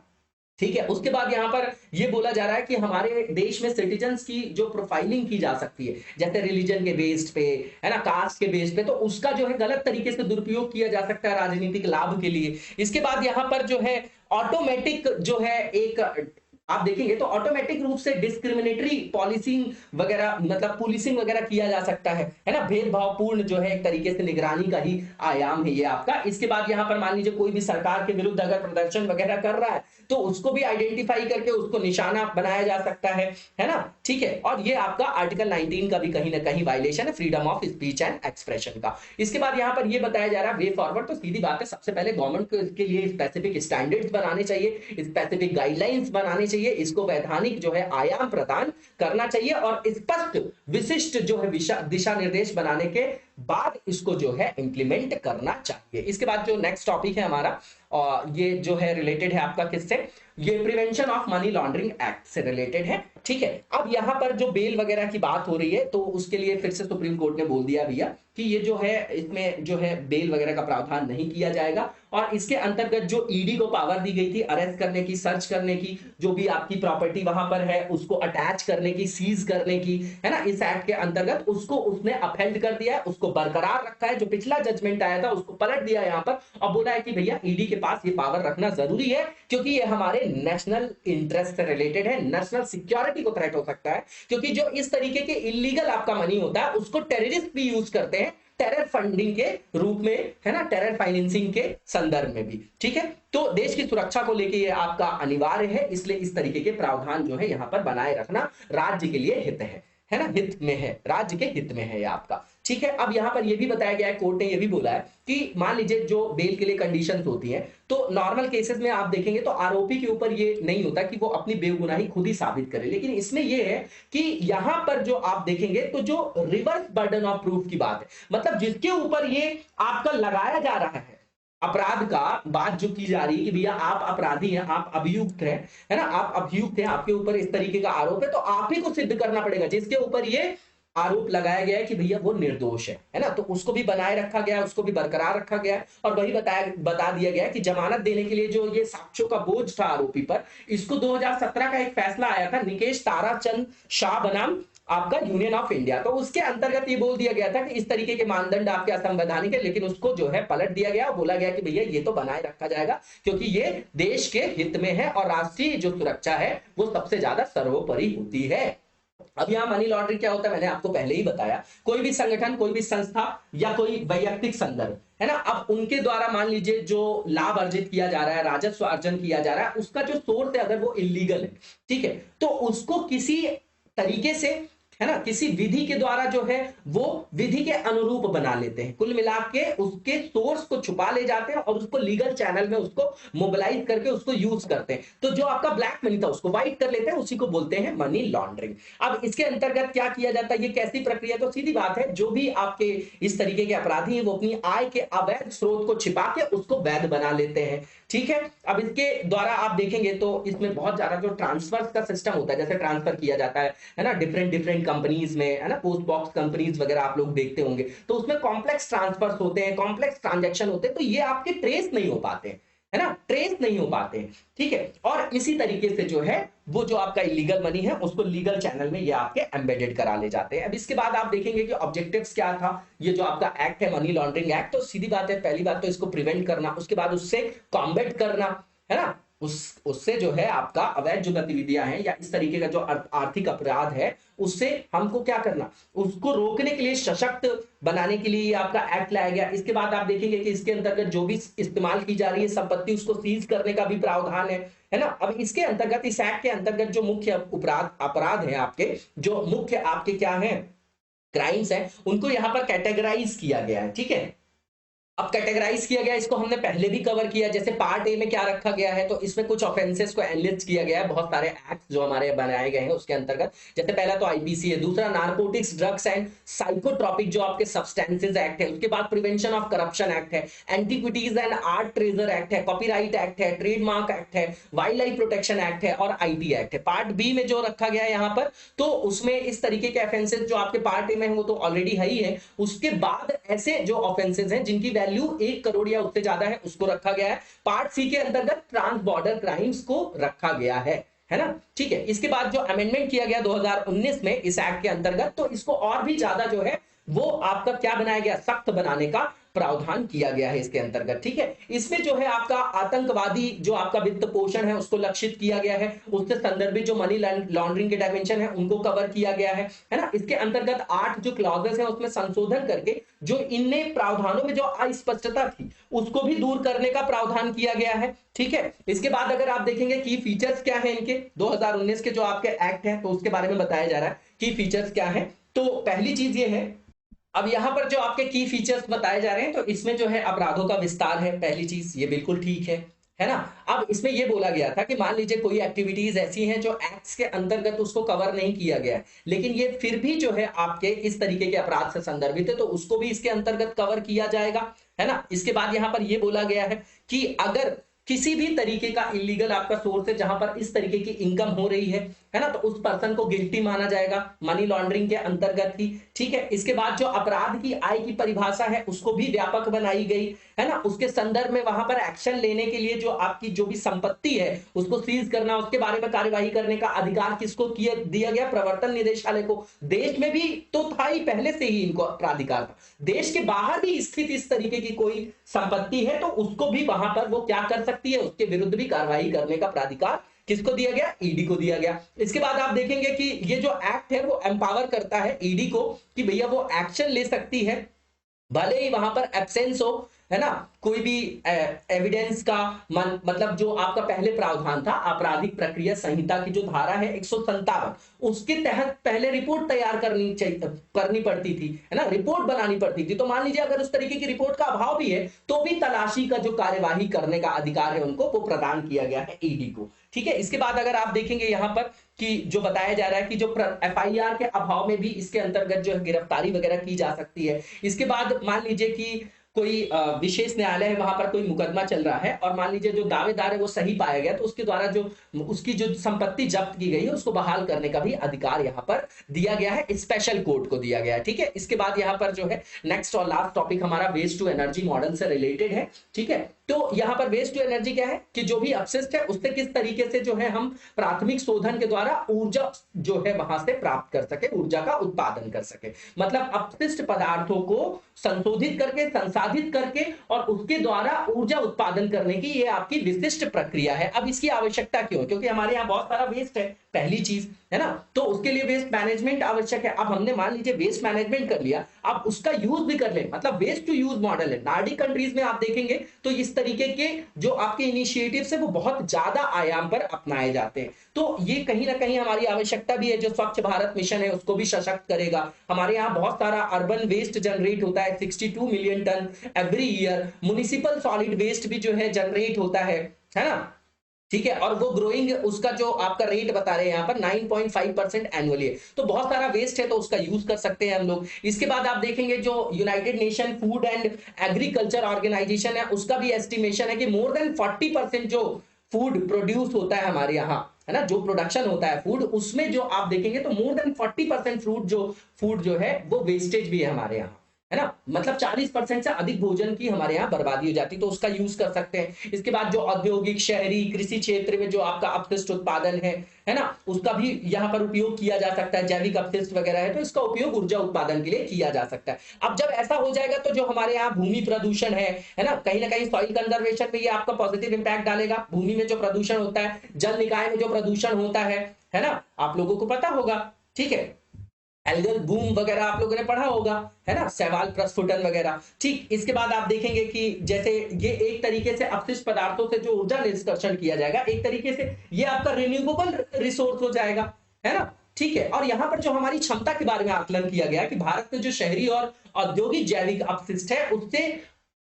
Speaker 2: ठीक है। उसके बाद यहां पर यह बोला जा रहा है कि हमारे देश में सिटीजन्स की जो प्रोफाइलिंग की जा सकती है, जैसे रिलीजन के बेस्ड पे, है ना, कास्ट के बेस्ड पे, तो उसका जो है गलत तरीके से दुरुपयोग किया जा सकता है राजनीतिक लाभ के लिए। इसके बाद यहां पर जो है ऑटोमेटिक जो है एक आप देखेंगे तो ऑटोमेटिक रूप से डिस्क्रिमिनेटरी पॉलिसिंग वगैरह, मतलब पुलिसिंग वगैरह किया जा सकता है ना, भेदभावपूर्ण जो है एक तरीके से निगरानी का ही आयाम है ये आपका। इसके बाद यहां पर मान लीजिए कोई भी सरकार के विरुद्ध अगर प्रदर्शन वगैरह कर रहा है तो उसको भी आइडेंटिफाई करके उसको निशाना बनाया जा सकता है ना, ठीक है। और ये आपका आर्टिकल 19 का भी कहीं ना कहीं वायलेशन है, freedom of speech and expression का। इसके बाद यहां पर ये बताया जा रहा है वे फॉरवर्ड, तो सीधी बात है, सबसे पहले गवर्नमेंट के लिए स्पेसिफिक स्टैंडर्ड्स बनाने चाहिए, स्पेसिफिक गाइडलाइंस बनाने चाहिए, इसको वैधानिक जो है आयाम प्रदान करना चाहिए और स्पष्ट विशिष्ट जो है दिशा निर्देश बनाने के बाद इसको जो है इंप्लीमेंट करना चाहिए। इसके बाद जो नेक्स्ट टॉपिक है हमारा, और ये जो है रिलेटेड है आपका किससे, ये prevention of money laundering act से रिलेटेड है। ठीक है, अब यहां पर जो बेल वगैरह की बात हो रही है तो उसके लिए फिर से सुप्रीम कोर्ट ने बोल दिया भैया कि ये जो है इसमें जो है बेल वगैरह का प्रावधान नहीं किया जाएगा, और इसके अंतर्गत जो ईडी को पावर दी गई थी अरेस्ट करने की, सर्च करने की, जो भी आपकी प्रॉपर्टी वहां पर है उसको अटैच करने की, सीज करने की, है ना, इस एक्ट के अंतर्गत उसको उसने अपहेल्ड कर दिया है, उसको बरकरार रखा है। जो पिछला जजमेंट आया था उसको पलट दिया यहाँ पर और बोला है कि भैया ईडी के पास ये पावर रखना जरूरी है, क्योंकि ये हमारे नेशनल इंटरेस्ट से रिलेटेड है, नेशनल सिक्योरिटी को थ्रेट हो सकता है, क्योंकि जो इस तरीके के इलीगल आपका मनी होता है उसको टेररिस्ट भी यूज करते हैं, टेरर फंडिंग के रूप में, है ना, टेरर फाइनेंसिंग के संदर्भ में भी। ठीक है, तो देश की सुरक्षा को लेके ये आपका अनिवार्य है, इसलिए इस तरीके के प्रावधान जो है यहां पर बनाए रखना राज्य के लिए हित है ना, हित में है, राज्य के हित में है ये आपका। ठीक है, अब यहां पर ये भी बताया गया है, कोर्ट ने ये भी बोला है कि मान लीजिए जो बेल के लिए कंडीशंस होती हैं, तो नॉर्मल केसेस में आप देखेंगे तो आरोपी के ऊपर ये नहीं होता कि वो अपनी बेगुनाही खुद ही साबित करे, लेकिन इसमें ये है कि यहां पर जो आप देखेंगे तो जो रिवर्स बर्डन ऑफ प्रूफ की बात है, मतलब जिसके ऊपर ये आपका लगाया जा रहा है अपराध का, बात जो की जा रही है कि भैया आप अपराधी हैं, आप अभियुक्त हैं, है ना, आप अभियुक्त हैं, आपके ऊपर इस तरीके का आरोप है, तो आप ही को सिद्ध करना पड़ेगा जिसके ऊपर ये आरोप लगाया गया है कि भैया वो निर्दोष है ना, तो उसको भी बनाए रखा गया है, उसको भी बरकरार रखा गया है, और वही बता दिया गया है कि जमानत देने के लिए जो ये साक्ष्यों का बोझ था आरोपी पर, इसको 2017 का एक फैसला आया था निकेश ताराचंद शाह बनाम आपका यूनियन ऑफ इंडिया, तो उसके अंतर्गत ये बोल दिया गया था कि इस तरीके के मानदंड आपके असंवैधानिक है, लेकिन उसको जो है पलट दिया गया और बोला गया कि भैया ये तो बनाए रखा जाएगा क्योंकि ये देश के हित में है और राष्ट्रीय जो सुरक्षा है वो सबसे ज्यादा सर्वोपरि होती है। अब यहां मनी लॉन्ड्रिंग क्या होता है मैंने आपको पहले ही बताया, कोई भी संगठन, कोई भी संस्था या कोई वैयक्तिक संदर्भ, है ना, अब उनके द्वारा मान लीजिए जो लाभ अर्जित किया जा रहा है, राजस्व अर्जन किया जा रहा है, उसका जो सोर्स है अगर वो इलीगल है, ठीक है, तो उसको किसी तरीके से, है ना, किसी विधि के द्वारा जो है वो विधि के अनुरूप बना लेते हैं, कुल मिला के उसके सोर्स को छुपा ले जाते हैं और उसको लीगल चैनल में उसको मोबिलाइज करके उसको यूज करते हैं, तो जो आपका ब्लैक मनी था उसको व्हाइट कर लेते हैं, उसी को बोलते हैं मनी लॉन्ड्रिंग। अब इसके अंतर्गत क्या किया जाता है, ये कैसी प्रक्रिया, तो सीधी बात है, जो भी आपके इस तरीके के अपराधी हैं वो अपनी आय के अवैध स्रोत को छिपा के उसको वैध बना लेते हैं। ठीक है, अब इसके द्वारा आप देखेंगे तो इसमें बहुत ज्यादा जो ट्रांसफर का सिस्टम होता है, जैसे ट्रांसफर किया जाता है ना, डिफरेंट कंपनीज में, है ना, पोस्ट बॉक्स कंपनीज वगैरह आप लोग देखते होंगे, तो उसमें कॉम्प्लेक्स ट्रांसफर्स होते हैं, कॉम्प्लेक्स ट्रांजैक्शन होते हैं, तो ये आपके ट्रेस नहीं हो पाते हैं, है ना, ट्रेस नहीं हो पाते हैं। ठीक है, और इसी तरीके से जो है वो जो आपका इलीगल मनी है उसको लीगल चैनल में ये आपके एम्बेडेड करा ले जाते हैं। अब इसके बाद आप देखेंगे कि ऑब्जेक्टिव्स क्या था, ये जो आपका एक्ट है मनी लॉन्ड्रिंग एक्ट, तो सीधी बात है, पहली बात तो इसको प्रिवेंट करना, उसके बाद उससे कॉम्बैट करना, है ना, उससे जो है आपका अवैध जो गतिविधियां हैं या इस तरीके का जो आर्थिक अपराध है उससे हमको क्या करना, उसको रोकने के लिए, सशक्त बनाने के लिए ये आपका एक्ट लाया गया। इसके बाद आप देखेंगे कि इसके अंतर्गत जो भी इस्तेमाल की जा रही है संपत्ति उसको सीज करने का भी प्रावधान है ना। अब इसके अंतर्गत, इस एक्ट के अंतर्गत जो मुख्य अपराध है आपके, जो मुख्य आपके क्या है क्राइम्स है, उनको यहां पर कैटेगराइज किया गया है। ठीक है, अब कैटेगराइज किया गया, इसको हमने पहले भी कवर किया, जैसे पार्ट ए में क्या रखा गया है, तो इसमें कुछ ऑफेंसेस को एनलिस्ट किया गया है, बहुत सारे एक्ट जो हमारे बनाए गए हैं उसके अंतर्गत, जैसे पहला तो आईपीसी है, दूसरा नारकोटिक्स ड्रग्स एंड साइकोट्रॉपिक जो आपके सब्सटेंसेस एक्ट है, उसके बाद प्रिवेंशन ऑफ करप्शन एक्ट है, antiquities and art treasure act है, कॉपीराइट एक्ट है, ट्रेडमार्क एक्ट है, वाइल्ड लाइफ प्रोटेक्शन एक्ट है और आईटी एक्ट है। पार्ट बी में जो रखा गया है यहाँ पर, तो उसमें इस तरीके के ऑफेंसेस जो आपके पार्ट ए में है वो तो ऑलरेडी है ही है, उसके बाद ऐसे जो ऑफेंसेस हैं जिनकी वैल्यू 1 करोड़ या उससे ज्यादा है उसको रखा गया है। पार्ट सी के अंतर्गत ट्रांस बॉर्डर क्राइम्स को रखा गया है ना। ठीक है, इसके बाद जो अमेंडमेंट किया गया 2019 में इस एक्ट के अंतर्गत, तो इसको और भी ज्यादा जो है वो आपका क्या बनाया गया, सख्त बनाने का प्रावधान किया गया है इसके अंतर्गत। ठीक है, इसमें जो है आपका आतंकवादी जो आपका वित्त पोषण है उसको लक्षित किया गया है, उससे संदर्भित जो मनी लॉन्ड्रिंग के डायमेंशन है उनको कवर किया गया है ना। इसके अंतर्गत 8 जो क्लॉजेस है उसमें संशोधन करके जो इनने प्रावधानों में जो अस्पष्टता थी उसको भी दूर करने का प्रावधान किया गया है। ठीक है, इसके बाद अगर आप देखेंगे की फीचर्स क्या है इनके, 2019 के जो आपके एक्ट है तो उसके बारे में बताया जा रहा है की फीचर्स क्या है। तो पहली चीज ये है, अब यहां पर जो आपके की फीचर्स बताए जा रहे हैं, तो इसमें जो है अपराधों का विस्तार है, पहली चीज ये बिल्कुल ठीक है है ना। अब इसमें ये बोला गया था कि मान लीजिए कोई एक्टिविटीज ऐसी हैं जो एक्ट्स के अंतर्गत उसको कवर नहीं किया गया है, लेकिन ये फिर भी जो है आपके इस तरीके के अपराध से संदर्भित है, तो उसको भी इसके अंतर्गत कवर किया जाएगा, है ना। इसके बाद यहां पर ये बोला गया है कि अगर किसी भी तरीके का इलीगल आपका सोर्स है जहां पर इस तरीके की इनकम हो रही है ना, तो उस पर्सन को गिल्टी माना जाएगा मनी लॉन्ड्रिंग के अंतर्गत ही, ठीक है। इसके बाद जो अपराध की आय की परिभाषा है उसको भी व्यापक बनाई गई, है ना। उसके संदर्भ में वहां पर एक्शन लेने के लिए जो आपकी जो भी संपत्ति है उसको सीज करना, उसके बारे में कार्यवाही करने का अधिकार किसको दिया गया, प्रवर्तन निदेशालय को। देश में भी तो था ही, पहले से ही इनको प्राधिकार था। देश के बाहर भी स्थित इस तरीके की कोई संपत्ति है तो उसको भी वहां पर वो क्या कर सकती है, उसके विरुद्ध भी कार्रवाई करने का प्राधिकार किसको दिया गया, ईडी को दिया गया। इसके बाद आप देखेंगे कि ये जो एक्ट है वो एम्पावर करता है ईडी को कि भैया वो एक्शन ले सकती है, भले ही वहां पर एब्सेंस हो, है ना। कोई भी एविडेंस का मतलब जो आपका पहले प्रावधान था आपराधिक प्रक्रिया संहिता की जो धारा है 157, उसके तहत पहले रिपोर्ट तैयार करनी पड़ती थी, है ना, रिपोर्ट बनानी पड़ती थी। तो मान लीजिए अगर उस तरीके की रिपोर्ट का अभाव भी है तो भी तलाशी का जो कार्यवाही करने का अधिकार है उनको वो प्रदान किया गया है ईडी को, ठीक है। इसके बाद अगर आप देखेंगे यहां पर कि जो बताया जा रहा है कि जो एफआईआर के अभाव में भी इसके अंतर्गत जो है गिरफ्तारी वगैरह की जा सकती है। इसके बाद मान लीजिए कि कोई विशेष न्यायालय है, वहां पर कोई मुकदमा चल रहा है और मान लीजिए जो दावेदार है वो सही पाया गया तो उसके द्वारा जो उसकी जो संपत्ति जब्त की गई है उसको बहाल करने का भी अधिकार यहां पर दिया गया है, स्पेशल कोर्ट को दिया गया है, ठीक है। इसके बाद यहां पर जो है नेक्स्ट और लास्ट टॉपिक हमारा वेस्ट टू एनर्जी मॉडल से रिलेटेड है, ठीक है। तो यहां पर वेस्ट टू एनर्जी क्या है कि जो भी अपशिष्ट है उससे किस तरीके से जो है हम प्राथमिक शोधन के द्वारा ऊर्जा जो है वहां से प्राप्त कर सके, ऊर्जा का उत्पादन कर सके। मतलब अपशिष्ट पदार्थों को संशोधित करके, संसाधित करके और उसके द्वारा ऊर्जा उत्पादन करने की ये आपकी विशिष्ट प्रक्रिया है। अब इसकी आवश्यकता क्यों है, क्योंकि हमारे यहाँ बहुत सारा वेस्ट है, पहली चीज, है ना। तो उसके लिए वेस्ट मैनेजमेंट आवश्यक है। अब हमने मान लीजिए वेस्ट मैनेजमेंट कर लिया, अब उसका यूज भी कर ले, मतलब वेस्ट टू यूज मॉडल है। नार्डिक कंट्रीज में आप देखेंगे तो इस तरीके के जो आपके इनिशिएटिव्स है वो बहुत ज्यादा आयाम पर अपनाए जाते हैं। तो ये कहीं ना कहीं हमारी आवश्यकता भी है। जो स्वच्छ भारत मिशन है उसको भी सशक्त करेगा। हमारे यहाँ बहुत सारा अर्बन वेस्ट जनरेट होता है 62 million ton every year. Municipal solid waste भी जो है जनरेट होता है ना, ठीक है। और वो ग्रोइंग उसका जो आपका रेट बता रहे हैं यहाँ पर 9.5% एनुअली है। तो बहुत सारा वेस्ट है तो उसका यूज कर सकते हैं हम लोग। इसके बाद आप देखेंगे जो United Nation Food and Agriculture Organization है उसका भी एस्टिमेशन है कि मोर देन 40% जो फूड प्रोड्यूस होता है हमारे यहाँ, है ना, जो प्रोडक्शन होता है फूड, उसमें जो आप देखेंगे तो मोर देन 40% फूड जो है वो वेस्टेज भी है हमारे यहाँ, है ना। मतलब 40% से अधिक भोजन की हमारे यहाँ बर्बादी हो जाती है, तो उसका यूज कर सकते हैं। इसके बाद जो औद्योगिक, शहरी, कृषि क्षेत्र में जो आपका अपशिष्ट उत्पादन है ना, उसका भी यहाँ पर उपयोग किया जा सकता है। जैविक अपशिष्ट वगैरह है तो इसका उपयोग ऊर्जा उत्पादन के लिए किया जा सकता है। अब जब ऐसा हो जाएगा तो जो हमारे यहाँ भूमि प्रदूषण है ना, कहीं ना कहीं सॉइल कंजर्वेशन में ये आपका पॉजिटिव इंपैक्ट डालेगा। भूमि में जो प्रदूषण होता है, जल निकाय में जो प्रदूषण होता है ना, आप लोगों को पता होगा, ठीक है। एल्गल बूम वगैरह आप लोगों ने पढ़ा होगा, है ना, शैवाल प्रस्फुटन वगैरह, ठीक। इसके बाद आप देखेंगे कि जैसे ये एक तरीके से अपशिष्ट पदार्थों से जो ऊर्जा निष्कर्षण किया जाएगा, एक तरीके से ये आपका रिन्यूएबल रिसोर्स हो जाएगा, है ना, ठीक है। और यहाँ पर जो हमारी क्षमता के बारे में आकलन किया गया कि भारत में जो शहरी और औद्योगिक जैविक अपशिष्ट है उससे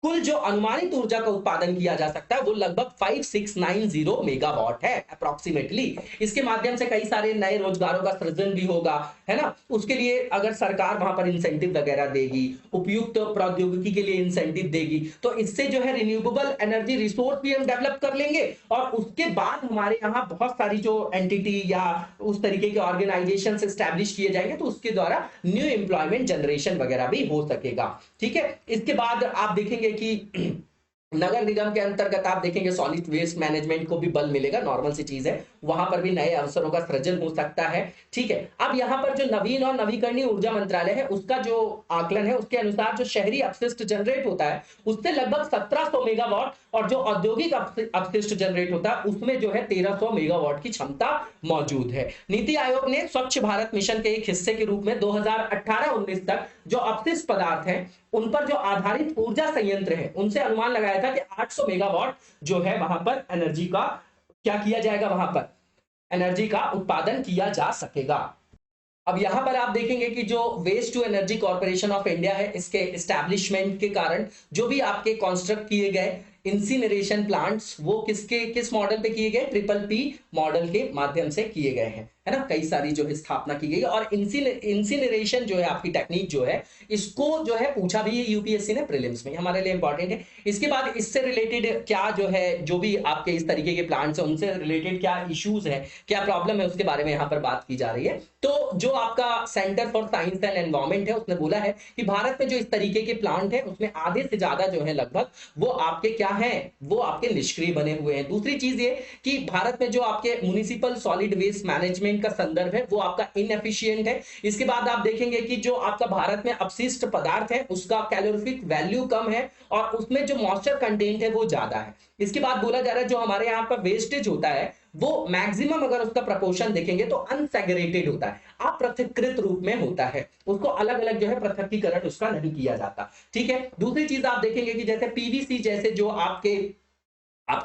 Speaker 2: कुल जो अनुमानित ऊर्जा का उत्पादन किया जा सकता है वो लगभग 5690 मेगावाट है अप्रोक्सीमेटली। इसके माध्यम से कई सारे नए रोजगारों का सृजन भी होगा, है ना। उसके लिए अगर सरकार वहां पर इंसेंटिव वगैरह देगी, उपयुक्त प्रौद्योगिकी के लिए इंसेंटिव देगी, तो इससे जो है रिन्यूएबल एनर्जी रिसोर्स भी हम डेवलप कर लेंगे। और उसके बाद हमारे यहाँ बहुत सारी जो एंटिटी या उस तरीके के ऑर्गेनाइजेशन एस्टैब्लिश किए जाएंगे तो उसके द्वारा न्यू एम्प्लॉयमेंट जनरेशन वगैरह भी हो सकेगा, ठीक है। इसके बाद आप देखेंगे कि नगर निगम के अंतर्गत आप देखेंगे सॉलिड वेस्ट मैनेजमेंट को भी बल मिलेगा, नॉर्मल सी चीज है, वहां पर भी नए अवसरों का सृजन हो सकता है, ठीक है। अब यहाँ पर जो नवीन और नवीकरणीय ऊर्जा मंत्रालय है उसका जो आकलन है उसके अनुसार जो शहरी अपशिष्ट जनरेट होता है उससे लगभग 1700 मेगावाट और जो औद्योगिक अपशिष्ट जनरेट होता है उसमें जो है 1300 मेगावाट की क्षमता मौजूद है। नीति आयोग ने स्वच्छ भारत मिशन के एक हिस्से के रूप में 2018-19 तक जो अपशिष्ट पदार्थ हैं उन पर जो आधारित ऊर्जा संयंत्र है उनसे अनुमान लगाया था कि 800 मेगावाट जो है वहां पर एनर्जी का क्या किया जाएगा, वहां पर एनर्जी का उत्पादन किया जा सकेगा। अब यहां पर आप देखेंगे कि जो Waste to Energy Corporation of India है इसके एस्टैब्लिशमेंट के कारण जो भी आपके कॉन्स्ट्रक्ट किए गए इंसिनरेशन प्लांट्स वो किस मॉडल पे किए गए, ट्रिपल पी मॉडल के माध्यम से किए गए हैं, है ना। कई सारी जो है स्थापना की गई और इंसिनरेशन जो है आपकी टेक्निक जो है, इसको जो है पूछा भी है यूपीएससी ने प्रीलिम्स में, हमारे लिए इंपॉर्टेंट है। इसके बाद इससे रिलेटेड क्या जो है, जो भी आपके इस तरीके के प्लांट्स हैं उनसे रिलेटेड क्या इश्यूज है, क्या प्रॉब्लम है, उसके बारे में यहाँ पर बात की जा रही है। तो जो आपका centre for science and environment है उसने बोला है कि भारत में जो इस तरीके के प्लांट है उसमें आधे से ज्यादा जो है लगभग वो आपके क्या हैं, वो आपके निष्क्रिय बने हुए हैं। दूसरी चीज ये कि भारत में जो आपके म्युनिसिपल सॉलिड वेस्ट मैनेजमेंट का संदर्भ है वो आपका इनएफिशिएंट है। इसके बाद आप देखेंगे कि जो आपका भारत में अपशिष्ट पदार्थ है उसका कैलोरीफिक वैल्यू कम है और उसमें जो मॉइस्चर कंटेंट है वो ज्यादा है। इसके बाद बोला जा रहा है जो हमारे यहाँ पर वेस्टेज होता है वो मैक्सिमम अगर उसका प्रपोर्शन देखेंगे तो अनसेग्रेगेटेड होता है, अपृथक्कृत रूप में होता है, उसको अलग अलग जो है पृथक्कीकरण उसका नहीं किया जाता, ठीक है। दूसरी चीज आप देखेंगे कि जैसे पीवीसी जैसे जो आपके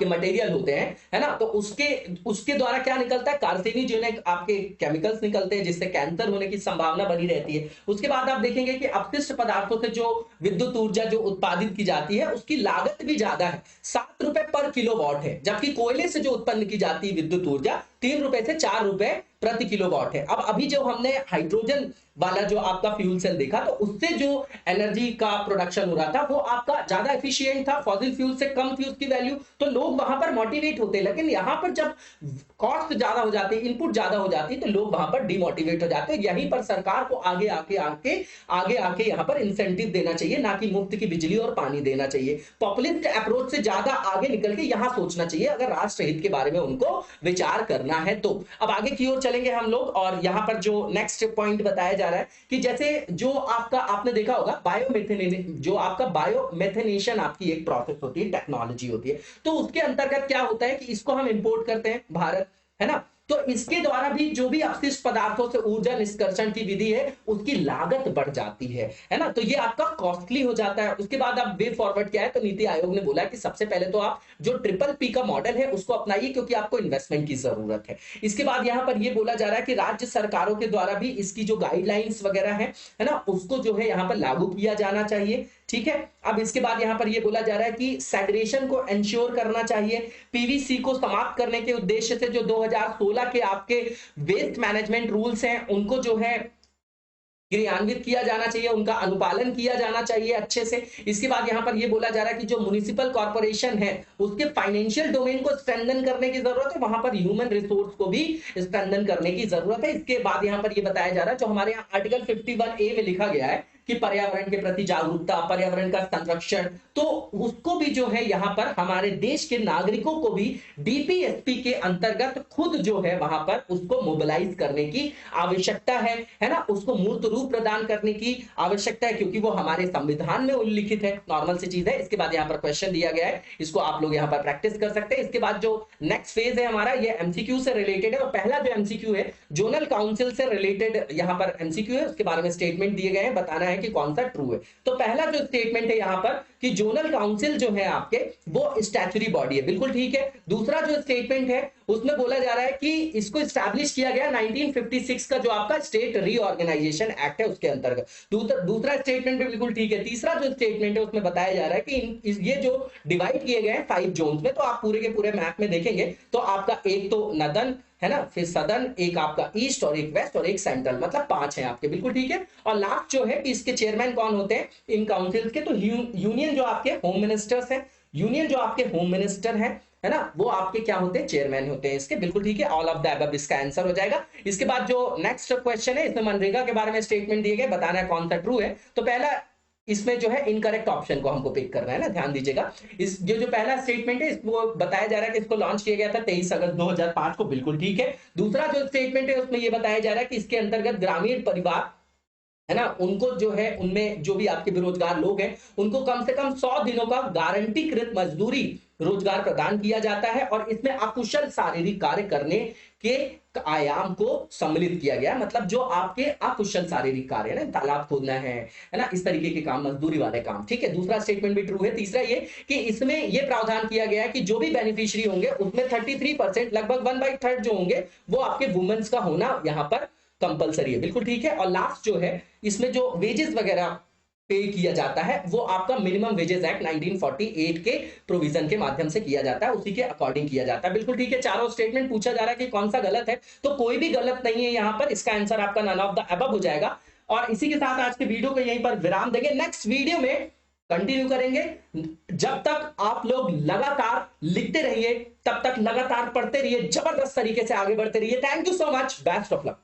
Speaker 2: मटेरियल होते हैं, है ना, तो उसके द्वारा क्या निकलता है, कार्सिनोजेनिक आपके केमिकल्स निकलते हैं जिससे कैंसर होने की संभावना बनी रहती है। उसके बाद आप देखेंगे कि अपशिष्ट पदार्थों से जो विद्युत ऊर्जा जो उत्पादित की जाती है उसकी लागत भी ज्यादा है, 7 रुपए पर किलोवाट है, जबकि कोयले से जो उत्पन्न की जाती है विद्युत ऊर्जा 3 रुपए से 4 रुपए प्रति किलोवाट है। अब अभी जो हमने हाइड्रोजन वाला जो आपका फ्यूल सेल देखा तो उससे जो एनर्जी का प्रोडक्शन हो रहा था वो आपका ज्यादा एफिशिएंट था, फॉसिल फ्यूल से कम थी उसकी वैल्यू, तो लोग वहां पर मोटिवेट होते। लेकिन यहां पर जब कॉस्ट ज्यादा हो जाती है, इनपुट ज्यादा हो जाती है, तो लोग वहां पर डिमोटिवेट हो जाते हैं। यहीं पर सरकार को आगे आके यहाँ पर इंसेंटिव देना चाहिए, ना कि मुफ्त की बिजली और पानी देना चाहिए। पॉपुलिस्ट अप्रोच से ज्यादा आगे निकल के यहां सोचना चाहिए अगर राष्ट्र हित के बारे में उनको विचार करना है तो। अब आगे की ओर चलेंगे हम लोग और यहाँ पर जो नेक्स्ट पॉइंट बताया जा रहा है कि जैसे जो आपका आपने देखा होगा बायोमेथेनेशन आपकी एक प्रोसेस होती है, टेक्नोलॉजी होती है, तो उसके अंतर्गत क्या होता है कि इसको हम इंपोर्ट करते हैं भारत, है ना, तो इसके द्वारा भी जो भी अपशिष्ट पदार्थों से ऊर्जा निष्कर्षण की विधि है उसकी लागत बढ़ जाती है ना, तो ये आपका कॉस्टली हो जाता है। उसके बाद आप वे फॉरवर्ड क्या है, तो नीति आयोग ने बोला कि सबसे पहले तो आप जो ट्रिपल पी का मॉडल है उसको अपनाइए क्योंकि आपको इन्वेस्टमेंट की जरूरत है। इसके बाद यहां पर ये बोला जा रहा है कि राज्य सरकारों के द्वारा भी इसकी जो गाइडलाइंस वगैरह है ना, उसको जो है यहाँ पर लागू किया जाना चाहिए, ठीक है। अब इसके बाद यहां पर ये बोला जा रहा है कि सेग्रेगेशन को एंश्योर करना चाहिए, पीवीसी को समाप्त करने के उद्देश्य से जो 2016 के आपके वेस्ट मैनेजमेंट रूल्स हैं उनको जो है क्रियान्वित किया जाना चाहिए, उनका अनुपालन किया जाना चाहिए अच्छे से। इसके बाद यहां पर यह बोला जा रहा है कि जो म्युनिसिपल कॉर्पोरेशन है उसके फाइनेंशियल डोमेन को स्ट्रेंथन करने की जरूरत है, वहां पर ह्यूमन रिसोर्स को भी स्ट्रेंथन करने की जरूरत है। इसके बाद यहां पर यह बताया जा रहा है जो हमारे यहाँ आर्टिकल 51A में लिखा गया है कि पर्यावरण के प्रति जागरूकता, पर्यावरण का संरक्षण, तो उसको भी जो है यहाँ पर हमारे देश के नागरिकों को भी डीपीएसपी के अंतर्गत खुद जो है वहां पर उसको मोबिलाइज करने की आवश्यकता है ना, उसको मूर्त रूप प्रदान करने की आवश्यकता है क्योंकि वो हमारे संविधान में उल्लिखित है, नॉर्मल सी चीज है। इसके बाद यहाँ पर क्वेश्चन दिया गया है, इसको आप लोग यहाँ पर प्रैक्टिस कर सकते हैं। इसके बाद जो नेक्स्ट फेज है हमारा ये एमसीक्यू से रिलेटेड है और पहला जो एमसीक्यू है जोनल काउंसिल से रिलेटेड यहाँ पर एमसीक्यू है, उसके बारे में स्टेटमेंट दिए गए हैं, बताना है कि कौन सा ट्रू है। तो पहला जो स्टेटमेंट है यहां पर कि जोनल काउंसिल जो है आपके वो स्टैट्यूटरी बॉडी है, बिल्कुल ठीक है। दूसरा जो स्टेटमेंट है उसमें बोला जा रहा है कि इसको स्टैब्लिश किया गया 1956 का जो आपका स्टेट रीऑर्गेनाइजेशन एक्ट है उसके अंतर्गत। दूसरा स्टेटमेंट भी बिल्कुल ठीक है। तीसरा जो स्टेटमेंट है उसमें बताया जा रहा है कि ये जो डिवाइड किए गए हैं 5 जोन्स में, तो आप पूरे के पूरे मैप में देखेंगे तो आपका एक तो नदन है ना, फिर सदर्न, एक आपका ईस्ट और एक वेस्ट और एक सेंट्रल, मतलब 5 हैं आपके, बिल्कुल ठीक है। और लास्ट जो है कि इसके चेयरमैन कौन होते हैं इन काउंसिल के, तो यूनियन जो आपके होम मिनिस्टर्स हैं, यूनियन जो आपके होम मिनिस्टर हैं, है ना, वो आपके क्या होते हैं, चेयरमैन होते हैं इसके, बिल्कुल ठीक है। ऑल ऑफ द अबव इसका आंसर हो जाएगा। इसके बाद जो नेक्स्ट क्वेश्चन है इसमें मनरेगा के बारे में स्टेटमेंट दिए गए, बताना है कौन सा ट्रू है। तो पहला इसमें जो है इनकरेक्ट ऑप्शन को हमको पिक करना है ना, ध्यान दीजिएगा। इस जो पहला स्टेटमेंट है इसको बताया जा रहा है कि इसको लॉन्च किया गया था 23 अगस्त 2005 को, बिल्कुल ठीक है। दूसरा जो स्टेटमेंट है उसमें ये बताया जा रहा है कि इसके अंतर्गत ग्रामीण परिवार है ना, उनको जो है उनमें जो भी आपके बेरोजगार लोग हैं उनको कम से कम 100 दिनों का गारंटीकृत मजदूरी रोजगार प्रदान किया जाता है और इसमें अकुशल शारीरिक कार्य करने के आयाम को सम्मिलित किया गया, मतलब जो आपके अकुशल शारीरिक कार्य है ना, तालाब खोदना है ना, इस तरीके के काम, मजदूरी वाले काम, ठीक है। दूसरा स्टेटमेंट भी ट्रू है। तीसरा ये कि इसमें ये प्रावधान किया गया है कि जो भी बेनिफिशियरी होंगे उसमें 33% लगभग 1/3 जो होंगे वो आपके वुमेन्स का होना यहाँ पर कंपलसरी है, बिल्कुल ठीक है। और लास्ट जो है इसमें जो वेजेस वगैरह पे किया जाता है वो आपका मिनिमम वेजेस एक्ट 1948 के प्रोविजन के माध्यम से किया जाता है, उसी के अकॉर्डिंग किया जाता है। बिल्कुल ठीक है। चारों स्टेटमेंट पूछा जा रहा है कि कौन सा गलत है, तो कोई भी गलत नहीं है यहां पर, इसका आंसर आपका नन ऑफ द अबव हो जाएगा। और इसी के साथ आज के वीडियो को यहीं पर विराम देंगे। नेक्स्ट वीडियो में कंटिन्यू करेंगे। जब तक आप लोग लगातार लिखते रहिए, तब तक लगातार पढ़ते रहिए, जबरदस्त तरीके से आगे बढ़ते रहिए। Thank you so much, best of luck.